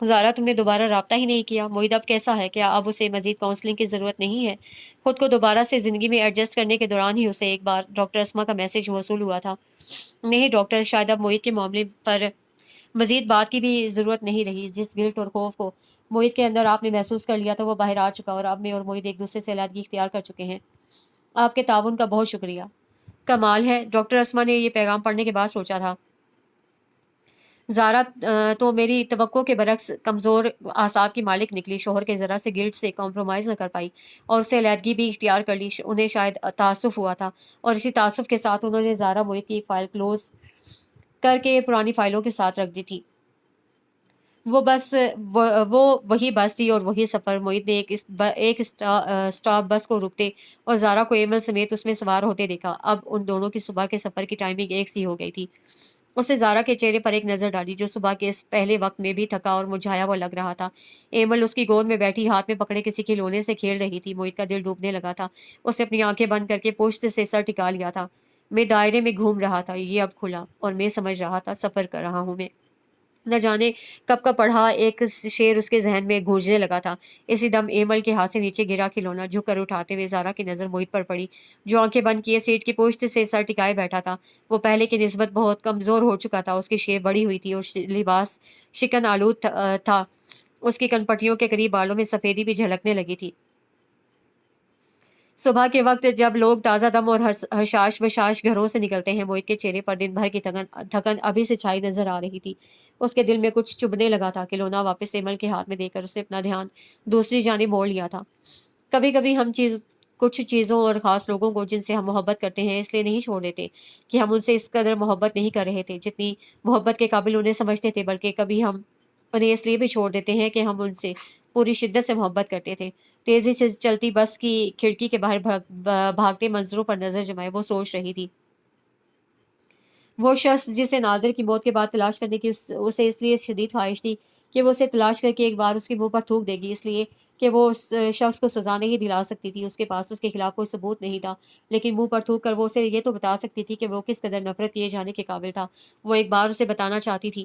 A: زارا تم نے دوبارہ رابطہ ہی نہیں کیا، موعد اب کیسا ہے؟ کیا اب اسے مزید کاؤنسلنگ کی ضرورت نہیں ہے؟ خود کو دوبارہ سے زندگی میں ایڈجسٹ کرنے کے دوران ہی اسے ایک بار ڈاکٹر اسما کا میسج موصول ہوا تھا، نہیں ڈاکٹر، شاید اب موعد کے معاملے پر مزید بات کی بھی ضرورت نہیں رہی۔ جس گلٹ اور خوف کو موعد کے اندر آپ نے محسوس کر لیا تھا وہ باہر آ چکا، اور اب میں اور موعد ایک دوسرے سے علیحدگی اختیار کر چکے ہیں۔ آپ کے تعاون کا بہت شکریہ۔ کمال ہے، ڈاکٹر اسما نے یہ پیغام پڑھنے کے بعد سوچا تھا۔ زارا تو میری توقع کے برعکس کمزور اعصاب کی مالک نکلی، شوہر کے ذرا سے گلٹ سے کمپرومائز نہ کر پائی اور اسے علیحدگی بھی اختیار کر لی۔ انہیں شاید تعصف ہوا تھا، اور اسی تعصف کے ساتھ انہوں نے زارا موعد کی فائل کلوز کر کے پرانی فائلوں کے ساتھ رکھ دی تھی۔ وہ بس وہ وہی بس تھی اور وہی سفر۔ موعد نے ایک اسٹاپ بس کو رکتے اور زارا کو ایمل سمیت اس میں سوار ہوتے دیکھا۔ اب ان دونوں کی صبح کے سفر کی ٹائمنگ ایک سی ہو گئی تھی۔ اس نے زارا کے چہرے پر ایک نظر ڈالی جو صبح کے اس پہلے وقت میں بھی تھکا اور مرجھایا ہوا لگ رہا تھا۔ ایمل اس کی گود میں بیٹھی ہاتھ میں پکڑے کسی کھلونے سے کھیل رہی تھی۔ موعد کا دل ڈوبنے لگا تھا۔ اس نے اپنی آنکھیں بند کر کے پشت سے سر ٹکا لیا تھا۔ میں دائرے میں گھوم رہا تھا، یہ اب کھلا اور میں سمجھ رہا تھا سفر کر رہا ہوں میں۔ نہ جانے کب کا پڑھا ایک شعر اس کے ذہن میں گونجنے لگا تھا۔ اسی دم ایمل کے ہاتھ سے نیچے گرا کھلونا جھک کر اٹھاتے ہوئے زارا کی نظر موعد پر پڑی، جو آنکھیں بند کیے سیٹ کی پشت سے سر ٹکائے بیٹھا تھا۔ وہ پہلے کی نسبت بہت کمزور ہو چکا تھا، اس کی شیپ بڑی ہوئی تھی اور لباس شکن آلود تھا۔ اس کی کنپٹیوں کے قریب بالوں میں سفیدی بھی جھلکنے لگی تھی۔ صبح کے وقت جب لوگ تازہ دم اور حشاش بشاش گھروں سے نکلتے ہیں، موعد کے چہرے پر دن بھر کی تھکن ابھی سے چھائی نظر آ رہی تھی۔ اس کے دل میں کچھ چبھنے لگا تھا۔ کھلونا واپس ایمل کے ہاتھ میں دے کر اسے اپنا دھیان دوسری جانب موڑ لیا تھا۔ کبھی کبھی ہم کچھ چیزوں اور خاص لوگوں کو جن سے ہم محبت کرتے ہیں اس لیے نہیں چھوڑ دیتے کہ ہم ان سے اس قدر محبت نہیں کر رہے تھے جتنی محبت کے قابل انہیں سمجھتے تھے، بلکہ کبھی ہم انہیں اس لیے بھی چھوڑ دیتے ہیں کہ ہم ان سے پوری شدت سے محبت کرتے تھے۔ تیزی سے چلتی بس کی کھڑکی کے باہر بھاگتے منظروں پر نظر جمائے وہ سوچ رہی تھی۔ وہ شخص جسے نادر کی موت کے بعد تلاش کرنے کی اسے اس لیے شدید خواہش تھی کہ وہ اسے تلاش کر کے ایک بار اس کے منہ پر تھوک دے گی، اس لیے کہ وہ اس شخص کو سزا نہیں دلا سکتی تھی، اس کے پاس اس کے خلاف کوئی ثبوت نہیں تھا، لیکن منہ پر تھوک کر وہ اسے یہ تو بتا سکتی تھی کہ وہ کس قدر نفرت کیے جانے کے قابل تھا۔ وہ ایک بار اسے بتانا چاہتی تھی،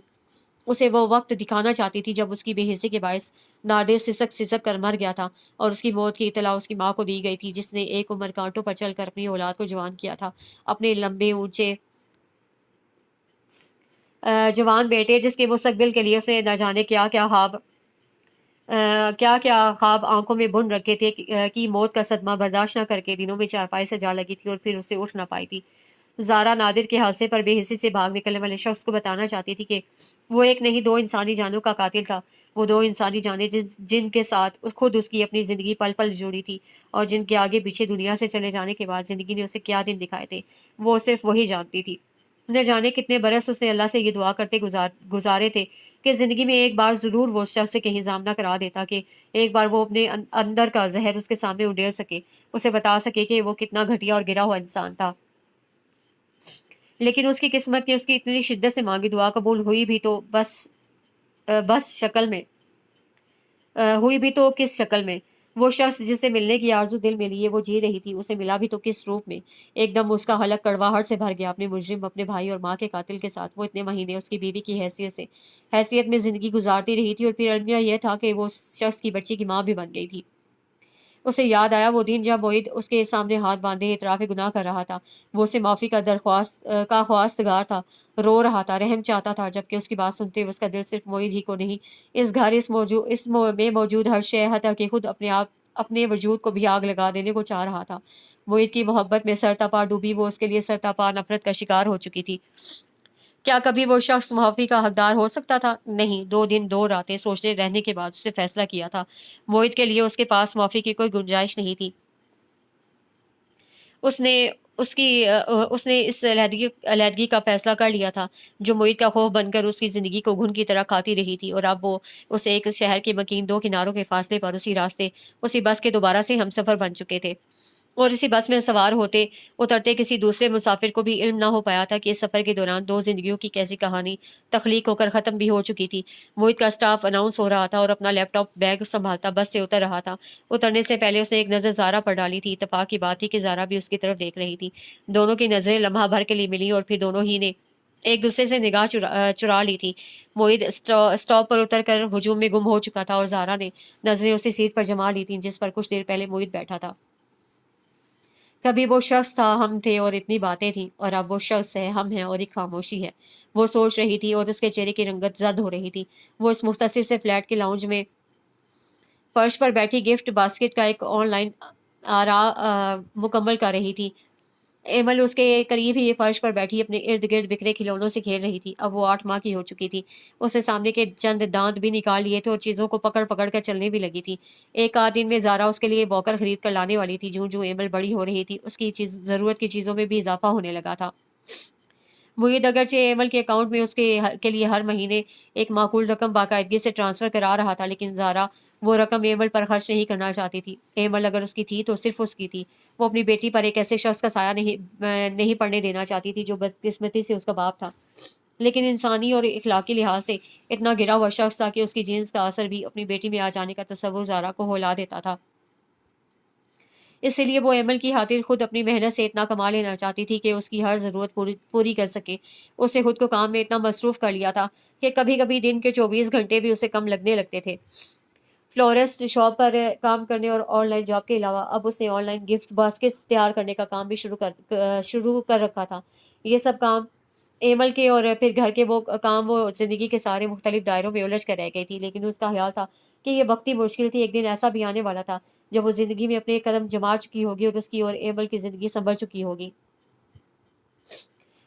A: اسے وہ وقت دکھانا چاہتی تھی جب اس کی بے حسی کے باعث نادر سسک کر مر گیا تھا، اور اس کی موت کی اطلاع اس کی ماں کو دی گئی تھی جس نے ایک عمر کانٹوں پر چل کر اپنی اولاد کو جوان کیا تھا، اپنے لمبے اونچے جوان بیٹے جس کے مستقبل کے لیے اسے نہ جانے کیا خواب آنکھوں میں بن رکھے تھے، کی موت کا صدمہ برداشت نہ کر کے دنوں میں چارپائی سے جا لگی تھی اور پھر اسے اٹھ نہ پائی تھی۔ زارا نادر کے حادثے پر بے حسی سے بھاگ نکلنے والے شخص کو بتانا چاہتی تھی کہ وہ ایک نہیں دو انسانی جانوں کا قاتل تھا، وہ دو انسانی جانیں جن کے ساتھ خود اس کی اپنی زندگی پل پل جڑی تھی، اور جن کے آگے پیچھے دنیا سے چلے جانے کے بعد زندگی نے اسے کیا دن دکھائے تھے وہ صرف وہی جانتی تھی۔ نہ جانے کتنے برس اس نے اللہ سے یہ دعا کرتے گزارے تھے کہ زندگی میں ایک بار ضرور وہ شخص سے کہیں سامنا کرا دیتا، کہ ایک بار وہ اپنے اندر کا زہر اس کے سامنے اڈیل سکے، اسے بتا سکے کہ وہ کتنا گھٹیا اور گرا ہوا انسان تھا۔ لیکن اس کی قسمت کی اس کی اتنی شدت سے مانگی دعا قبول ہوئی بھی تو بس شکل میں ہوئی بھی تو کس شکل میں؟ وہ شخص جسے ملنے کی آرزو دل میں لیے وہ جی رہی تھی، اسے ملا بھی تو کس روپ میں؟ ایک دم اس کا حلق کڑواہٹ سے بھر گیا۔ اپنے مجرم، اپنے بھائی اور ماں کے قاتل کے ساتھ وہ اتنے مہینے اس کی بیوی کی حیثیت میں زندگی گزارتی رہی تھی، اور پھر المیہ یہ تھا کہ وہ اس شخص کی بچی کی ماں بھی بن گئی تھی۔ اسے یاد آیا وہ دن جب موعد اس کے سامنے ہاتھ باندھے اعتراف گناہ کر رہا تھا، وہ اسے معافی کا خواستگار تھا، رو رہا تھا، رحم چاہتا تھا، جبکہ اس کی بات سنتے ہوئے اس کا دل صرف موعد ہی کو نہیں، اس گھر میں موجود ہر شے حتیٰ کہ خود اپنے وجود کو بھی آگ لگا دینے کو چاہ رہا تھا۔ موعد کی محبت میں سرتاپا ڈوبی وہ اس کے لیے سرتاپا نفرت کا شکار ہو چکی تھی۔ کیا کبھی وہ شخص معافی کا حقدار ہو سکتا تھا؟ نہیں۔ 2 دن 2 راتیں سوچتے رہنے کے بعد اسے فیصلہ کیا تھا موعد کے لیے اس کے پاس معافی کی کوئی گنجائش نہیں تھی۔ اس نے اس علیحدگی کا فیصلہ کر لیا تھا جو موعد کا خوف بن کر اس کی زندگی کو گھن کی طرح کھاتی رہی تھی، اور اب وہ اسے ایک شہر کے مکین 2 کناروں کے فاصلے پر اسی راستے اسی بس کے دوبارہ سے ہم سفر بن چکے تھے، اور اسی بس میں سوار ہوتے اترتے کسی دوسرے مسافر کو بھی علم نہ ہو پایا تھا کہ اس سفر کے دوران 2 زندگیوں کی کیسی کہانی تخلیق ہو کر ختم بھی ہو چکی تھی۔ موعد کا سٹاف اناؤنس ہو رہا تھا اور اپنا لیپ ٹاپ بیگ سنبھالتا بس سے اتر رہا تھا۔ اترنے سے پہلے اسے ایک نظر زارا پر ڈالی تھی۔ اتفاق کی بات تھی کہ زارا بھی اس کی طرف دیکھ رہی تھی۔ دونوں کی نظریں لمحہ بھر کے لیے ملی اور پھر دونوں ہی نے ایک دوسرے سے نگاہ چرا لی تھی۔ موعد اسٹاپ پر اتر کر ہجوم میں گم ہو چکا تھا اور زہرا نے نظریں اسی سیٹ پر جما لی تھیں جس پر کچھ دیر پہلے موعد بیٹھا تھا۔ کبھی وہ شخص تھا، ہم تھے اور اتنی باتیں تھیں، اور اب وہ شخص ہے، ہم ہیں اور ایک خاموشی ہے۔ وہ سوچ رہی تھی اور اس کے چہرے کی رنگت زرد ہو رہی تھی۔ وہ اس مختصر سے فلیٹ کے لاؤنج میں فرش پر بیٹھی گفٹ باسکٹ کا ایک آن لائن آرا مکمل کر رہی تھی۔ ایمل اس کے قریب ہی فرش پر بیٹھی اپنے ارد گرد بکھرے کھلونوں سے کھیل رہی تھی۔ اب وہ 8 ماہ کی ہو چکی تھی۔ اس نے سامنے کے چند دانت بھی نکال لیے تھے اور چیزوں کو پکڑ پکڑ کر چلنے بھی لگی تھی۔ ایک آدھ دن میں زارا اس کے لیے واکر خرید کر لانے والی تھی۔ جوں جوں ایمل بڑی ہو رہی تھی اس کی ضرورت کی چیزوں میں بھی اضافہ ہونے لگا تھا۔ معید اگرچہ ایمل کے اکاؤنٹ میں اس کے لیے ہر مہینے ایک معقول رقم باقاعدگی سے ٹرانسفر کرا رہا تھا، لیکن زارا وہ رقم ایمل پر خرچ نہیں کرنا چاہتی تھی۔ ایمل اگر اس کی تھی تو صرف اس کی تھی۔ وہ اپنی بیٹی پر ایک ایسے شخص کا سایہ نہیں پڑنے دینا چاہتی تھی جو بدقسمتی سے اس کا باپ تھا، لیکن انسانی اور اخلاقی لحاظ سے اتنا گرا ہوا شخص تھا کہ اس کی جینس کا اثر بھی اپنی بیٹی میں آ جانے کا تصور زارا کو ہلا دیتا تھا۔ اسی لیے وہ ایمل کی خاطر خود اپنی محنت سے اتنا کما لینا چاہتی تھی کہ اس کی ہر ضرورت پوری کر سکے۔ اس نے خود کو کام میں اتنا مصروف کر لیا تھا کہ کبھی کبھی دن کے 24 گھنٹے بھی اسے کم لگنے لگتے تھے۔ فلورسٹ شاپ پر کام کرنے اور آن لائن جاب کے علاوہ اب اس نے آن لائن گفٹ باسکٹس تیار کرنے کا کام بھی شروع کر رکھا تھا۔ یہ سب کام ایمل کے اور پھر گھر کے وہ کام وہ زندگی کے سارے مختلف دائروں میں الجھ کر رہ گئی تھی، لیکن اس کا خیال تھا کہ یہ وقتی مشکل تھی۔ ایک دن ایسا بھی آنے والا تھا جب وہ زندگی میں اپنے قدم جما چکی ہوگی اور اس کی اور ایمل کی زندگی سنبھل چکی ہوگی۔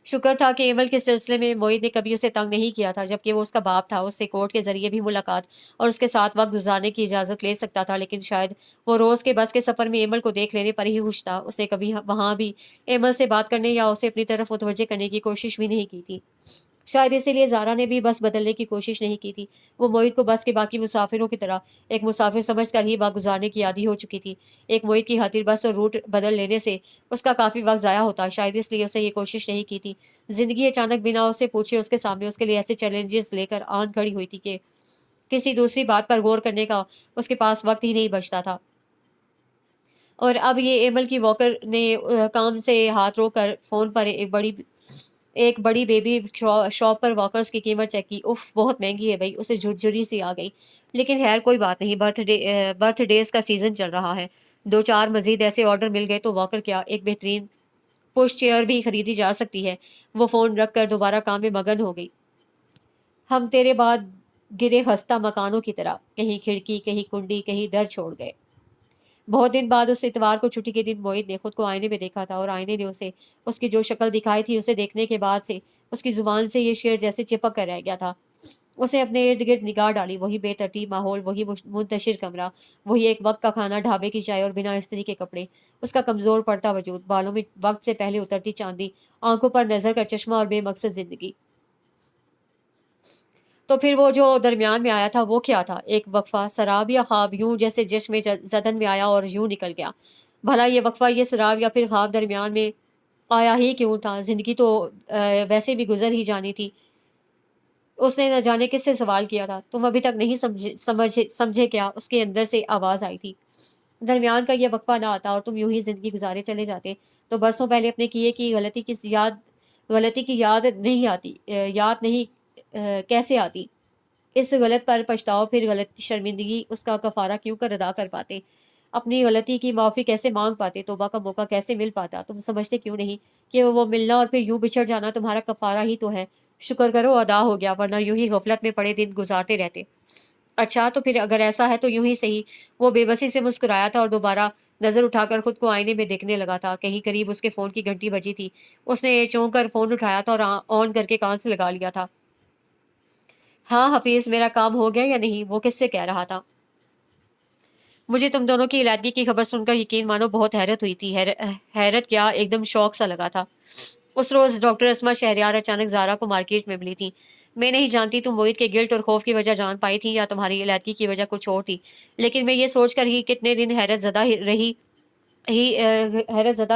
A: شکر تھا کہ ایمل کے سلسلے میں معید نے کبھی اسے تنگ نہیں کیا تھا، جبکہ وہ اس کا باپ تھا۔ اس سے کورٹ کے ذریعے بھی ملاقات اور اس کے ساتھ وقت گزارنے کی اجازت لے سکتا تھا، لیکن شاید وہ روز کے بس کے سفر میں ایمل کو دیکھ لینے پر ہی خوش تھا۔ اس نے کبھی وہاں بھی ایمل سے بات کرنے یا اسے اپنی طرف متوجہ کرنے کی کوشش بھی نہیں کی تھی۔ شاید اسی لیے زارا نے بھی بس بدلنے کی کوشش نہیں کی تھی۔ وہ معید کو بس کے باقی مسافروں کی طرح ایک مسافر سمجھ کر ہی وقت گزارنے کی عادی ہو چکی تھی۔ ایک معید کی خاطر بس اور روٹ بدل لینے سے اس کا کافی وقت ضائع ہوتا، شاید اس لیے اسے یہ کوشش نہیں کی تھی۔ زندگی اچانک بنا اسے پوچھے اس کے سامنے اس کے لیے ایسے چیلنجز لے کر آن کھڑی ہوئی تھی کہ کسی دوسری بات پر غور کرنے کا اس کے پاس وقت ہی نہیں بچتا تھا۔ اور اب یہ ایمل کی واکر نے کام سے ہاتھ روک کر فون پر ایک بڑی بیبی شاپ پر واکرز کی قیمت چیک کی۔ اف، بہت مہنگی ہے بھائی، اسے جھرجھری سی آ گئی، لیکن خیر کوئی بات نہیں، برتھ ڈیز کا سیزن چل رہا ہے، 2-4 مزید ایسے آرڈر مل گئے تو واکر کیا، ایک بہترین پش چیئر بھی خریدی جا سکتی ہے۔ وہ فون رکھ کر دوبارہ کام میں مگن ہو گئی۔ ہم تیرے بعد گرے خستہ مکانوں کی طرح، کہیں کھڑکی، کہیں کنڈی، کہیں در چھوڑ گئے۔ بہت دن بعد اس اتوار کو چھٹی کے دن معید نے خود کو آئینے میں دیکھا تھا، اور آئینے نے اسے اس کی جو شکل دکھائی تھی اسے دیکھنے کے بعد سے اس کی زبان سے یہ شعر جیسے چپک کر رہ گیا تھا۔ اس نے اپنے ارد گرد نگاہ ڈالی، وہی بے ترتیب ماحول، وہی منتشر کمرہ، وہی ایک وقت کا کھانا، ڈھابے کی چائے اور بنا استری کے کپڑے، اس کا کمزور پڑتا وجود، بالوں میں وقت سے پہلے اترتی چاندی، آنکھوں پر نظر کا چشمہ اور بے مقصد زندگی۔ تو پھر وہ جو درمیان میں آیا تھا وہ کیا تھا؟ ایک وقفہ، سراب یا خواب، یوں جیسے جشن میں زدن میں آیا اور یوں نکل گیا۔ بھلا یہ وقفہ، یہ سراب یا پھر خواب درمیان میں آیا ہی کیوں تھا؟ زندگی تو ویسے بھی گزر ہی جانی تھی۔ اس نے نہ جانے کس سے سوال کیا تھا، تم ابھی تک نہیں سمجھے کیا؟ اس کے اندر سے آواز آئی تھی۔ درمیان کا یہ وقفہ نہ آتا اور تم یوں ہی زندگی گزارے چلے جاتے تو برسوں پہلے اپنے کیے کی غلطی کی یاد نہیں آتی، یاد نہیں کیسے آتی؟ اس غلط پر پچھتاؤ، پھر غلط شرمندگی اس کا کفارہ کیوں کر ادا کر پاتے؟ اپنی غلطی کی معافی کیسے مانگ پاتے؟ توبہ کا موقع کیسے مل پاتا؟ تم سمجھتے کیوں نہیں کہ وہ ملنا اور پھر یوں بچھڑ جانا تمہارا کفارہ ہی تو ہے؟ شکر کرو ادا ہو گیا، ورنہ یوں ہی غفلت میں پڑے دن گزارتے رہتے۔ اچھا تو پھر اگر ایسا ہے تو یوں ہی صحیح۔ وہ بے بسی سے مسکرایا تھا اور دوبارہ نظر اٹھا کر خود کو آئینے میں دیکھنے لگا تھا۔ کہیں قریب اس کے فون کی گھنٹی بجی تھی۔ اس نے چونک کر فون اٹھایا تھا اور آن کر کے کان سے لگا لیا تھا۔ ہاں حفیظ، میرا کام ہو گیا یا نہیں؟ وہ کس سے کہہ رہا تھا؟ مجھے تم دونوں کی علیحدگی کی خبر سن کر یقین مانو بہت حیرت ہوئی تھی۔ حیرت کیا، ایک دم شوق سا لگا تھا۔ اس روز ڈاکٹر اسما شہریار اچانک زارا کو مارکیٹ میں ملی تھی۔ میں نہیں جانتی تم معید کے گلٹ اور خوف کی وجہ جان پائی تھی یا تمہاری علیحدگی کی وجہ کچھ اور تھی، لیکن میں یہ سوچ کر ہی کتنے دن حیرت زدہ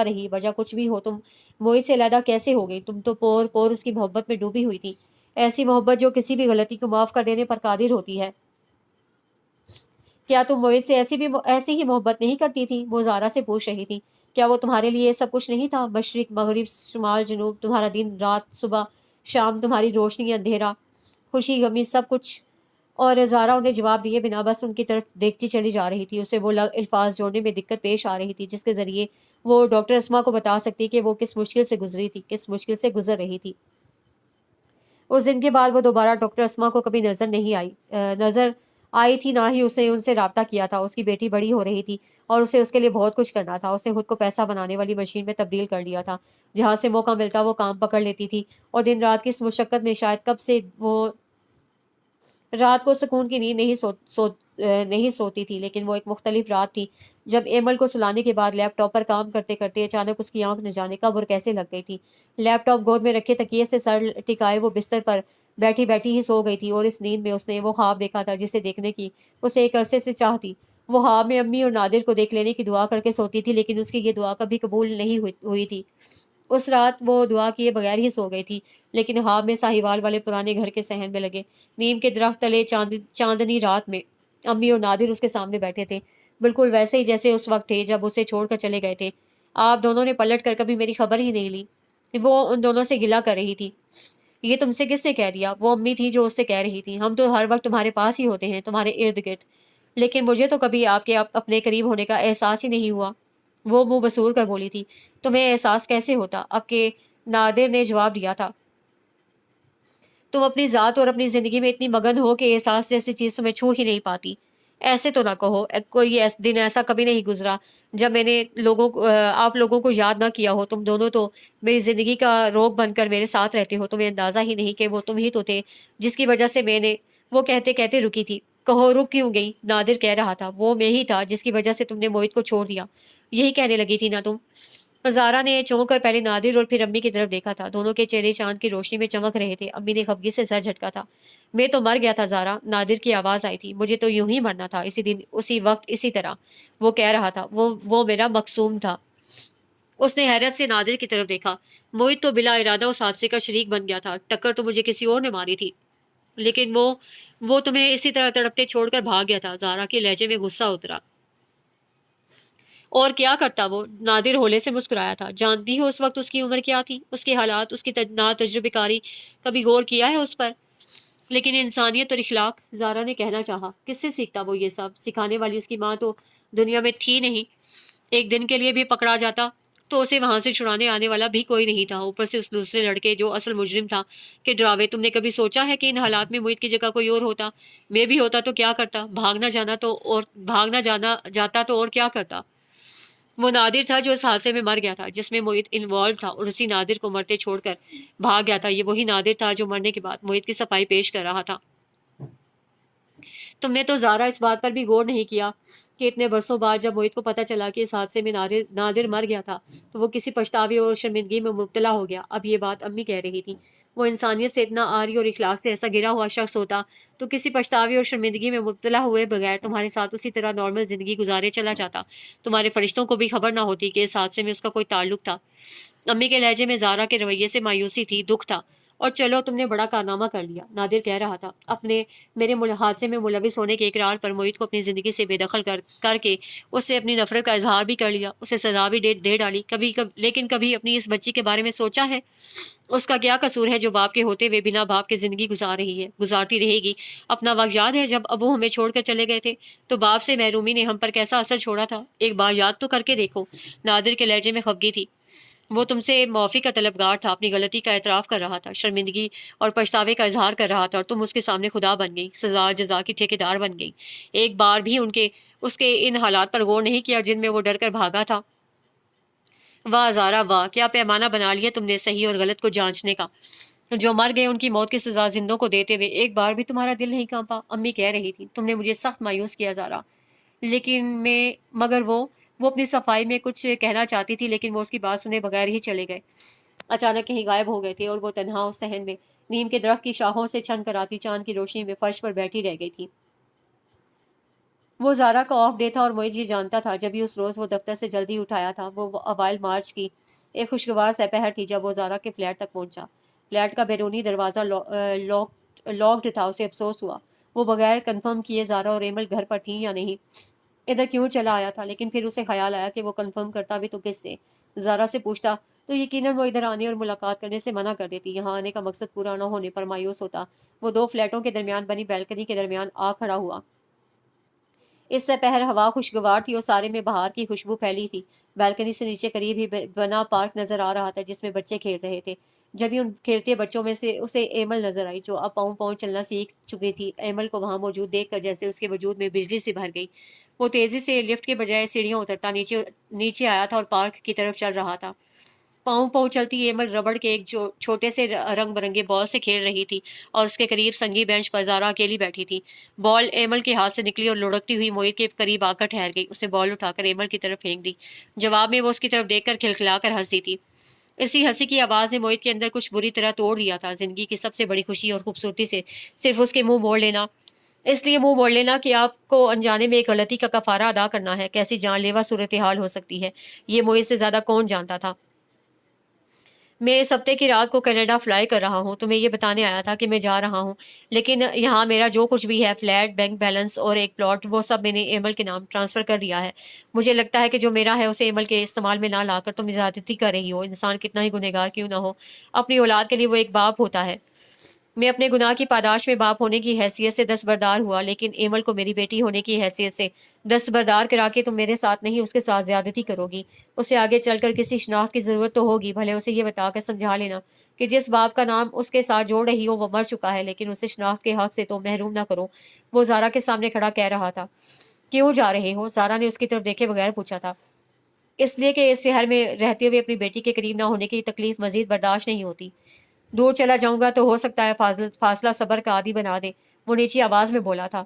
A: رہی، وجہ کچھ بھی ہو تم معید سے علیحدہ کیسے ہو گئی؟ تم تو پور اس کی محبت میں ڈوبی ہوئی تھی، ایسی محبت جو کسی بھی غلطی کو معاف کر دینے پر قادر ہوتی ہے۔ کیا تم معید سے ایسی ہی محبت نہیں کرتی تھی؟ وہ زارا سے پوچھ رہی تھی۔ کیا وہ تمہارے لیے سب کچھ نہیں تھا؟ مشرق، مغرب، شمال، جنوب، تمہارا دن، رات، صبح، شام تمہاری روشنی اندھیرا، خوشی غمی سب کچھ۔ اور زارا انہیں جواب دیے بنا بس ان کی طرف دیکھتی چلی جا رہی تھی۔ اسے وہ الفاظ جوڑنے میں دقت پیش آ رہی تھی جس کے ذریعے وہ ڈاکٹر اسما کو بتا سکتی کہ وہ کس مشکل سے گزری تھی، کس مشکل سے گزر رہی تھی۔ اس دن کے بعد وہ دوبارہ ڈاکٹر اسما کو کبھی نظر آئی تھی، نہ ہی اسے ان سے رابطہ کیا تھا۔ اس کی بیٹی بڑی ہو رہی تھی اور اسے اس کے لیے بہت کچھ کرنا تھا۔ اس نے خود کو پیسہ بنانے والی مشین میں تبدیل کر لیا تھا، جہاں سے موقع ملتا وہ کام پکڑ لیتی تھی، اور دن رات کی اس مشقت میں شاید کب سے وہ رات کو سکون کی نیند نہیں سوتی تھی۔ لیکن وہ ایک مختلف رات تھی جب ایمل کو سلانے کے بعد لیپ ٹاپ پر کام کرتے کرتے اچانک اس کی آنکھ نہ جانے کب اور کیسے لگ گئی تھی۔ لیپ ٹاپ گود میں رکھے تکیے سے سر ٹکائے وہ بستر پر بیٹھی بیٹھی ہی سو گئی تھی، اور اس نیند میں اس نے وہ خواب دیکھا تھا جسے دیکھنے کی اسے ایک عرصے سے چاہ تھی۔ وہ خواب میں امی اور نادر کو دیکھ لینے کی دعا کر کے سوتی تھی، لیکن اس کی یہ دعا کبھی قبول نہیں ہوئی تھی۔ اس رات وہ دعا کیے بغیر ہی سو گئی تھی، لیکن خواب میں ساہیوال والے پرانے گھر کے صحن میں لگے نیم کے درخت تلے چاندنی رات میں امی اور نادر اس کے سامنے بیٹھے تھے، بالکل ویسے ہی جیسے اس وقت تھے جب اسے چھوڑ کر چلے گئے تھے۔ آپ دونوں نے پلٹ کر کبھی میری خبر ہی نہیں لی۔ وہ ان دونوں سے گلہ کر رہی تھی۔ یہ تم سے کس نے کہہ دیا؟ وہ امی تھی جو اس سے کہہ رہی تھی۔ ہم تو ہر وقت تمہارے پاس ہی ہوتے ہیں، تمہارے ارد گرد، لیکن مجھے تو کبھی آپ کے اپنے قریب ہونے کا احساس ہی نہیں ہوا۔ وہ منہ بسور کر بولی تھی۔ تمہیں احساس کیسے ہوتا؟ اب کے نادر نے جواب دیا تھا۔ تم اپنی ذات اور اپنی زندگی میں اتنی مگن ہو کہ احساس جیسی چیز تمہیں چھو ہی نہیں پاتی۔ ایسے تو نہ کہو، کوئی دن ایسا کبھی نہیں گزرا جب میں نے آپ لوگوں کو یاد نہ کیا ہو۔ تم دونوں تو میری زندگی کا روگ بن کر میرے ساتھ رہتے ہو۔ تمہیں اندازہ ہی نہیں کہ وہ تم ہی تو تھے جس کی وجہ سے میں نے وہ کہتے کہتے رکی تھی۔ کہو رک کیوں گئی؟ نادر کہہ رہا تھا۔ وہ میں ہی تھا جس کی وجہ سے تم نے موہت کو چھوڑ دیا، یہی کہنے لگی تھی نا تم؟ زارا نے چونک کر پہلے نادر اور پھر امی کی طرف دیکھا تھا۔ دونوں کے چہرے چاند کی روشنی میں چمک رہے تھے۔ امی نے خفگی سے سر جھٹکا تھا۔ میں تو مر گیا تھا زارا، نادر کی آواز آئی تھی۔ مجھے تو یوں ہی مرنا تھا، اسی دن اسی وقت اسی طرح، وہ کہہ رہا تھا۔ وہ میرا مقصوم تھا۔ اس نے حیرت سے نادر کی طرف دیکھا۔ موہت تو بلا ارادہ اس حادثے کا شریک بن گیا تھا۔ ٹکر تو مجھے کسی اور نے ماری تھی، لیکن وہ تمہیں اسی طرح تڑپتے چھوڑ کر بھاگ گیا تھا۔ زارا کے لہجے میں غصہ اترا۔ اور کیا کرتا وہ؟ نادر ہولے سے مسکرایا تھا۔ جانتی ہو اس وقت اس کی عمر کیا تھی؟ اس کے حالات، اس کی تجربہ کاری، کبھی غور کیا ہے اس پر؟ لیکن انسانیت اور اخلاق، زارا نے کہنا چاہا۔ کس سے سیکھتا وہ یہ سب؟ سکھانے والی اس کی ماں تو دنیا میں تھی نہیں۔ ایک دن کے لیے بھی پکڑا جاتا تو اسے وہاں سے چھڑانے آنے والا بھی کوئی نہیں تھا۔ اوپر سے اس دوسرے لڑکے جو اصل مجرم تھا کہ ڈراوے۔ تم نے کبھی سوچا ہے کہ ان حالات میں موہت کی جگہ کوئی اور ہوتا؟ میں بھی ہوتا تو کیا کرتا؟ بھاگنا جانا جاتا تو اور کیا کرتا؟ وہ نادر تھا جو اس حادثے میں مر گیا تھا جس میں موہت انوالو تھا، اور اسی نادر کو مرتے چھوڑ کر بھاگ گیا تھا۔ یہ وہی نادر تھا جو مرنے کے بعد موہت کی صفائی پیش کر رہا تھا۔ تم نے تو زارا اس بات پر بھی غور نہیں کیا کہ اتنے برسوں بعد جب موہت کو پتہ چلا کہ اس حادثے میں نادر مر گیا تھا تو وہ کسی پچھتاوے اور شرمندگی میں مبتلا ہو گیا۔ اب یہ بات امی کہہ رہی تھی۔ وہ انسانیت سے اتنا عاری اور اخلاق سے ایسا گرا ہوا شخص ہوتا تو کسی پچھتاوے اور شرمندگی میں مبتلا ہوئے بغیر تمہارے ساتھ اسی طرح نارمل زندگی گزارے چلا جاتا۔ تمہارے فرشتوں کو بھی خبر نہ ہوتی کہ اس حادثے میں اس کا کوئی تعلق تھا۔ امی کے لہجے میں زارا کے رویے سے مایوسی تھی، دکھ تھا۔ اور چلو تم نے بڑا کارنامہ کر لیا، نادر کہہ رہا تھا۔ میرے حادثے میں ملوث ہونے کے اقرار پر موہت کو اپنی زندگی سے بے دخل کر کے اس سے اپنی نفرت کا اظہار بھی کر لیا، اسے سزا بھی دے ڈالی۔ لیکن کبھی اپنی اس بچی کے بارے میں سوچا ہے؟ اس کا کیا قصور ہے جو باپ کے ہوتے ہوئے بنا باپ کے زندگی گزارتی رہے گی؟ اپنا وقت یاد ہے جب ابو ہمیں چھوڑ کر چلے گئے تھے تو باپ سے محرومی نے ہم پر کیسا اثر چھوڑا تھا؟ ایک بار یاد تو کر کے دیکھو۔ نادر کے لہجے میں خفگی تھی۔ وہ تم سے معافی کا طلبگار تھا، اپنی غلطی کا اعتراف کر رہا تھا، شرمندگی اور پچھتاوے کا اظہار کر رہا تھا، اور تم اس کے سامنے خدا بن گئی، سزا جزا کی ٹھیکیدار بن گئی۔ ایک بار بھی اس کے ان حالات پر غور نہیں کیا جن میں وہ ڈر کر بھاگا تھا؟ واہ زارا واہ، کیا پیمانہ بنا لیا تم نے صحیح اور غلط کو جانچنے کا۔ جو مر گئے ان کی موت کی سزا زندوں کو دیتے ہوئے ایک بار بھی تمہارا دل نہیں کانپا؟ امی کہہ رہی تھی۔ تم نے مجھے سخت مایوس کیا زارا۔ مگر وہ اپنی صفائی میں کچھ کہنا چاہتی تھی، لیکن وہ اس کی بات سنے بغیر ہی چلے گئے، اچانک کہیں غائب ہو گئے تھے، اور وہ تنہا اس صحن میں نیم کے درخت کی شاخوں سے چھن کر آتی چاند کی روشنی میں فرش پر بیٹھی رہ گئی تھی۔ وہ زارا کا آف ڈے تھا اور موہت یہ جانتا تھا، جبھی اس روز وہ دفتر سے جلدی اٹھایا تھا۔ وہ اوائل مارچ کی ایک خوشگوار سپہر تھی جب وہ زارا کے فلیٹ تک پہنچا۔ فلیٹ کا بیرونی دروازہ لاکڈ تھا۔ اسے افسوس ہوا وہ بغیر کنفرم کیے زارا اور ایمل گھر پر تھیں یا نہیں، ادھر کیوں چلا آیا تھا، لیکن پھر اسے خیال آیا کہ وہ کنفرم کرتا بھی تو کس سے؟ زارا سے پوچھتا تو یقیناً وہ ادھر آنے اور ملاقات کرنے سے منع کر دیتی۔ یہاں آنے کا مقصد پورا نہ ہونے پر مایوس ہوتا وہ دو فلیٹوں کے درمیان بنی بیلکنی کے درمیان آ کھڑا ہوا۔ اس سے پہر ہوا خوشگوار تھی اور سارے میں بہار کی خوشبو پھیلی تھی۔ بیلکنی سے نیچے قریب ہی بنا پارک نظر آ رہا تھا جس میں بچے کھیل رہے تھے۔ جبھی ان کھیلتے بچوں میں سے اسے ایمل نظر آئی جو اب پاؤں پاؤں چلنا سیکھ چکی تھی۔ ایمل کو وہاں موجود دیکھ کر جیسے اس کے وجود میں بجلی سے بھر گئی۔ وہ تیزی سے لفٹ کے بجائے سیڑھیاں اترتا نیچے آیا تھا اور پارک کی طرف چل رہا تھا۔ پاؤں پاؤں چلتی ایمل ربڑ کے ایک چھوٹے سے رنگ برنگے بال سے کھیل رہی تھی اور اس کے قریب سنگی بینچ پر زارا اکیلی بیٹھی تھی۔ بال ایمل کے ہاتھ سے نکلی اور لڑکتی ہوئی موہت کے قریب آ کر ٹھہر گئی۔ اسے بال اٹھا کر ایمل کی طرف پھینک دی۔ جواب میں وہ اس کی طرف دیکھ کر کھلکھلا کر ہنسی تھی۔ اسی ہنسی کی آواز نے موہت کے اندر کچھ بری طرح توڑ لیا تھا۔ زندگی کی سب سے بڑی خوشی اور خوبصورتی سے صرف اس کے منہ موڑ لینا، اس لیے منہ موڑ لینا کہ آپ کو انجانے میں ایک غلطی کا کفارہ ادا کرنا ہے کیسی جان لیوا صورتحال ہو سکتی ہے، یہ موہت سے زیادہ کون جانتا تھا۔ میں اس ہفتے کی رات کو کینیڈا فلائی کر رہا ہوں۔ تمہیں یہ بتانے آیا تھا کہ میں جا رہا ہوں، لیکن یہاں میرا جو کچھ بھی ہے، فلیٹ، بینک بیلنس اور ایک پلاٹ، وہ سب میں نے ایمل کے نام ٹرانسفر کر دیا ہے۔ مجھے لگتا ہے کہ جو میرا ہے اسے ایمل کے استعمال میں نہ لا کر تم زیادتی کر رہی ہو۔ انسان کتنا ہی گنہگار کیوں نہ ہو، اپنی اولاد کے لیے وہ ایک باپ ہوتا ہے۔ میں اپنے گناہ کی پاداش میں باپ ہونے کی حیثیت سے دستبردار ہوا، لیکن ایمل کو میری بیٹی ہونے کی حیثیت سے دستبردار کرا کے تم میرے ساتھ نہیں اس کے ساتھ زیادتی کرو گی۔ اسے آگے چل کر کسی شناخت کی ضرورت تو ہوگی، بھلے اسے یہ بتا کر سمجھا لینا کہ جس باپ کا نام اس کے ساتھ جوڑ رہی ہو وہ مر چکا ہے، لیکن اسے شناخت کے حق سے تو محروم نہ کرو۔ وہ زارا کے سامنے کھڑا کہہ رہا تھا۔ کیوں جا رہے ہو؟ زارا نے اس کی طرف دیکھے بغیر پوچھا تھا۔ اس لیے کہ اس شہر میں رہتے ہوئے اپنی بیٹی کے قریب نہ ہونے کی تکلیف مزید برداشت نہیں ہوتی۔ دور چلا جاؤں گا تو ہو سکتا ہے فاصلہ صبر کا عادی بنا دے، وہ نیچی آواز میں بولا تھا۔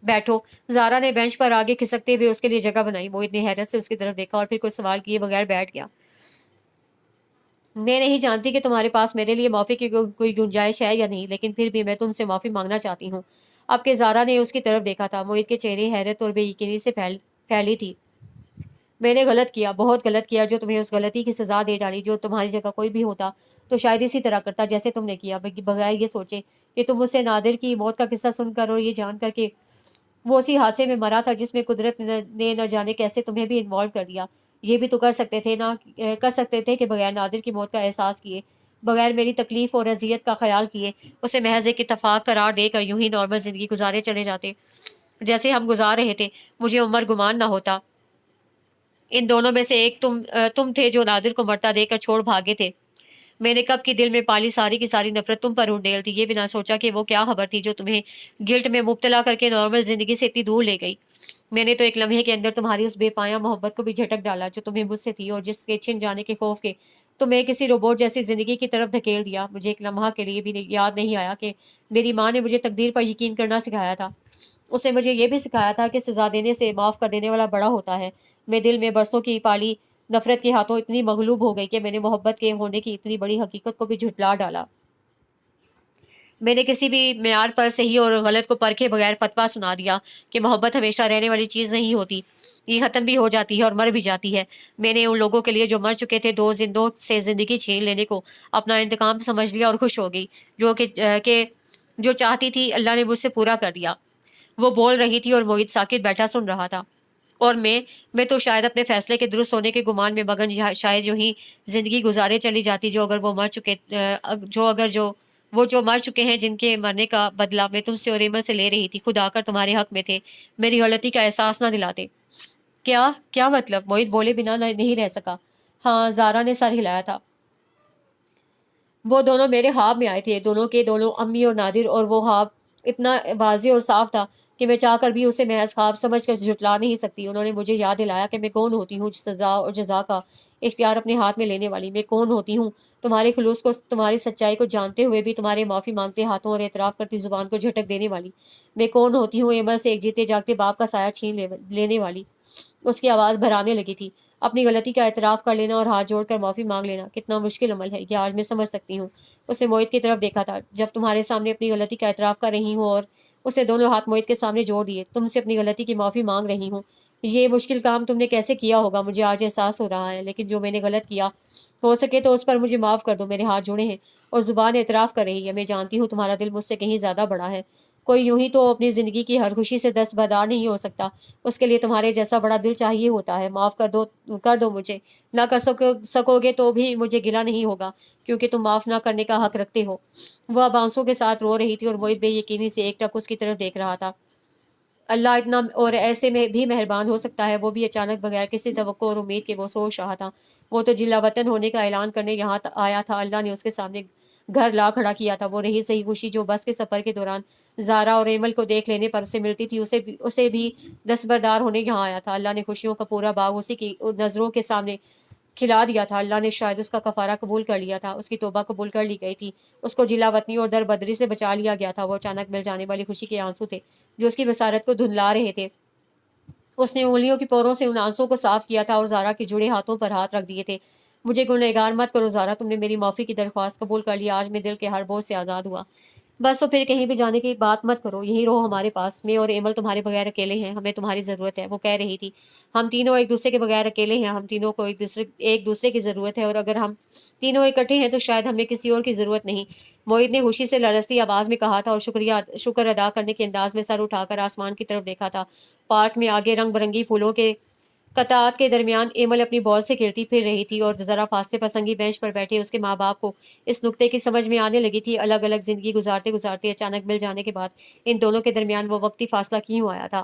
A: بیٹھو۔ زارا نے بینچ پر آگے کھسکتے ہوئے اس کے لیے جگہ بنائی۔ وہ اتنی حیرت سے اس کی طرف دیکھا اور پھر کوئی سوال کیے بغیر بیٹھ گیا۔ میں نہیں جانتی کہ تمہارے پاس میرے لیے معافی کی کوئی گنجائش ہے یا نہیں، لیکن پھر بھی میں تم سے معافی مانگنا چاہتی ہوں۔ اب کہ زارا نے اس کی طرف دیکھا تھا، موہت کے چہرے حیرت اور بے یقینی سے پھیلی تھی۔ میں نے غلط کیا، بہت غلط کیا، جو تمہیں اس غلطی کی سزا دے ڈالی۔ جو تمہاری جگہ کوئی بھی ہوتا تو شاید اسی طرح کرتا جیسے تم نے کیا، بغیر یہ سوچے کہ تم مجھ سے نادر کی موت کا قصہ سن کر اور یہ جان کر کہ وہ اسی حادثے میں مرا تھا جس میں قدرت نے نہ جانے کیسے تمہیں بھی انوالو کر دیا۔ یہ بھی تو کر سکتے تھے کہ بغیر نادر کی موت کا احساس کیے، بغیر میری تکلیف اور اذیت کا خیال کیے، اسے محض ایک اتفاق قرار دے کر یوں ہی نارمل زندگی گزارے چلے جاتے جیسے ہم گزار رہے تھے۔ مجھے عمر گمان نہ ہوتا ان دونوں میں سے ایک تم تھے جو نادر کو مرتا دے کر چھوڑ بھاگے تھے۔ میں نے کب کی دل میں پالی ساری کی ساری نفرت تم پر انڈیل دی، یہ بھی نہ سوچا کہ وہ کیا خبر تھی جو تمہیں گلٹ میں مبتلا کر کے نارمل زندگی سے اتنی دور لے گئی۔ میں نے تو ایک لمحے کے اندر تمہاری اس بے پایاں محبت کو بھی جھٹک ڈالا جو تمہیں مجھ سے تھی، اور جس کے چھن جانے کے خوف کے تمہیں کسی روبوٹ جیسی زندگی کی طرف دھکیل دیا۔ مجھے ایک لمحہ کے لیے بھی یاد نہیں آیا کہ میری ماں نے مجھے تقدیر پر یقین کرنا سکھایا تھا۔ اس نے مجھے یہ بھی سکھایا تھا کہ سزا دینے سے معاف کر دینے والا بڑا ہوتا ہے۔ میں دل میں برسوں کی پالی نفرت کے ہاتھوں اتنی مغلوب ہو گئی کہ میں نے محبت کے ہونے کی اتنی بڑی حقیقت کو بھی جھٹلا ڈالا۔ میں نے کسی بھی معیار پر صحیح اور غلط کو پرکھے بغیر فتویٰ سنا دیا کہ محبت ہمیشہ رہنے والی چیز نہیں ہوتی، یہ ختم بھی ہو جاتی ہے اور مر بھی جاتی ہے۔ میں نے ان لوگوں کے لیے جو مر چکے تھے دو زندوں سے زندگی چھین لینے کو اپنا انتقام سمجھ لیا اور خوش ہو گئی، جو چاہتی تھی اللہ نے مجھ سے پورا کر دیا۔ وہ بول رہی تھی اور موہت ساکت بیٹھا سن رہا تھا، اور میں تو شاید اپنے فیصلے کے درست ہونے کے گمان میں مگن شاید جو ہی زندگی گزارے چلی جاتی، جو مر چکے ہیں جن کے مرنے کا بدلہ میں تم سے اور ایمل سے لے رہی تھی، خود آ کر تمہارے حق میں تھے، میری غلطی کا احساس نہ دلاتے۔ کیا مطلب؟ موہت بولے بنا نہیں رہ سکا۔ ہاں، زارا نے سر ہلایا تھا۔ وہ دونوں میرے خواب میں آئے تھے، دونوں کے دونوں، امی اور نادر، اور وہ خواب اتنا واضح اور صاف تھا کہ میں چاہ کر بھی اسے محض خواب سمجھ کر جھٹلا نہیں سکتی۔ انہوں نے مجھے یاد دلایا کہ میں کون ہوتی ہوں، سزا اور جزا کا اختیار اپنے ہاتھ میں لینے والی۔ میں کون ہوتی ہوں، تمہارے خلوص کو، تمہاری سچائی کو جانتے ہوئے بھی تمہارے معافی مانگتے ہاتھوں اور اعتراف کرتی زبان کو جھٹک دینے والی۔ میں کون ہوتی ہوں، ایمل سے ایک جیتے جاگتے باپ کا سایہ چھین لینے والی۔ اس کی آواز بھرانے لگی تھی۔ اپنی غلطی کا اعتراف کر لینا اور ہاتھ جوڑ کر معافی مانگ لینا کتنا مشکل عمل ہے، یہ آج میں سمجھ سکتی ہوں۔ اس نے موہت کی طرف دیکھا تھا۔ جب تمہارے سامنے اپنی غلطی کا اعتراف کر رہی ہوں، اور اس نے دونوں ہاتھ موہت کے سامنے جوڑ دیے، تم سے اپنی غلطی کی معافی مانگ رہی ہوں، یہ مشکل کام تم نے کیسے کیا ہوگا مجھے آج احساس ہو رہا ہے، لیکن جو میں نے غلط کیا ہو سکے تو اس پر مجھے معاف کر دو۔ میرے ہاتھ جوڑے ہیں اور زبان اعتراف کر رہی ہے۔ میں جانتی ہوں تمہارا دل مجھ سے کہیں زیادہ بڑا ہے، کوئی یوں ہی تو اپنی زندگی کی ہر خوشی سے دستبردار نہیں ہو سکتا، اس کے لیے تمہارے جیسا بڑا دل چاہیے ہوتا ہے۔ معاف کر دو مجھے، نہ کر سکو گے تو بھی مجھے گلہ نہیں ہوگا، کیونکہ تم معاف نہ کرنے کا حق رکھتے ہو۔ وہ اب آنسوں کے ساتھ رو رہی تھی اور موہت بے یقینی سے ایک ٹک اس کی طرف دیکھ رہا تھا۔ اللہ اتنا اور ایسے میں بھی مہربان ہو سکتا ہے، وہ بھی اچانک بغیر کسی توقع اور امید کے وہ سوچ رہا تھا۔ وہ تو جلا وطن ہونے کا اعلان کرنے یہاں آیا تھا، اللہ نے اس کے سامنے گھر لا کھڑا کیا تھا۔ وہ رہی صحیح خوشی جو بس کے سفر کے دوران زارا اور ایمل کو دیکھ لینے پر اسے ملتی تھی، اسے بھی دستبردار ہونے یہاں آیا تھا۔ اللہ نے خوشیوں کا پورا باغ اسی کی نظروں کے سامنے کھلا دیا تھا۔ اللہ نے شاید اس کا کفارہ قبول کر لیا تھا، اس کی توبہ قبول کر لی گئی تھی، اس کو جلا وطنی اور در بدری سے بچا لیا گیا تھا۔ وہ اچانک مل جانے والی خوشی کے آنسو تھے جو اس کی بصارت کو دھندلا رہے تھے۔ اس نے انگلیوں کی پوروں سے ان آنسوں کو صاف کیا تھا اور زارا کے جڑے ہاتھوں پر ہاتھ رکھ دیے تھے۔ مجھے گنہگار مت کرو زارا، تم نے میری معافی کی درخواست قبول کر لی، آج میں دل کے ہر بوجھ سے آزاد ہوا۔ بس تو پھر کہیں بھی جانے کی بات مت کرو، یہیں رہو ہمارے پاس۔ میں اور ایمل تمہارے بغیر اکیلے ہیں، ہمیں تمہاری ضرورت ہے۔ وہ کہہ رہی تھی، ہم تینوں ایک دوسرے کے بغیر اکیلے ہیں، ہم تینوں کو ایک دوسرے کی ضرورت ہے، اور اگر ہم تینوں اکٹھے ہیں تو شاید ہمیں کسی اور کی ضرورت نہیں۔ موہت نے خوشی سے لرزتی آواز میں کہا تھا اور شکر ادا کرنے کے انداز میں سر اٹھا کر آسمان کی طرف دیکھا تھا۔ پارک میں آگے رنگ برنگی پھولوں کے قطعات کے درمیان ایمل اپنی بال سے کھیلتی پھر رہی تھی، اور ذرا فاصلے پر سنگی بینچ پر بیٹھے اس کے ماں باپ کو اس نکتے کی سمجھ میں آنے لگی تھی، الگ الگ زندگی گزارتے گزارتے اچانک مل جانے کے بعد ان دونوں کے درمیان وہ وقتی فاصلہ کیوں آیا تھا۔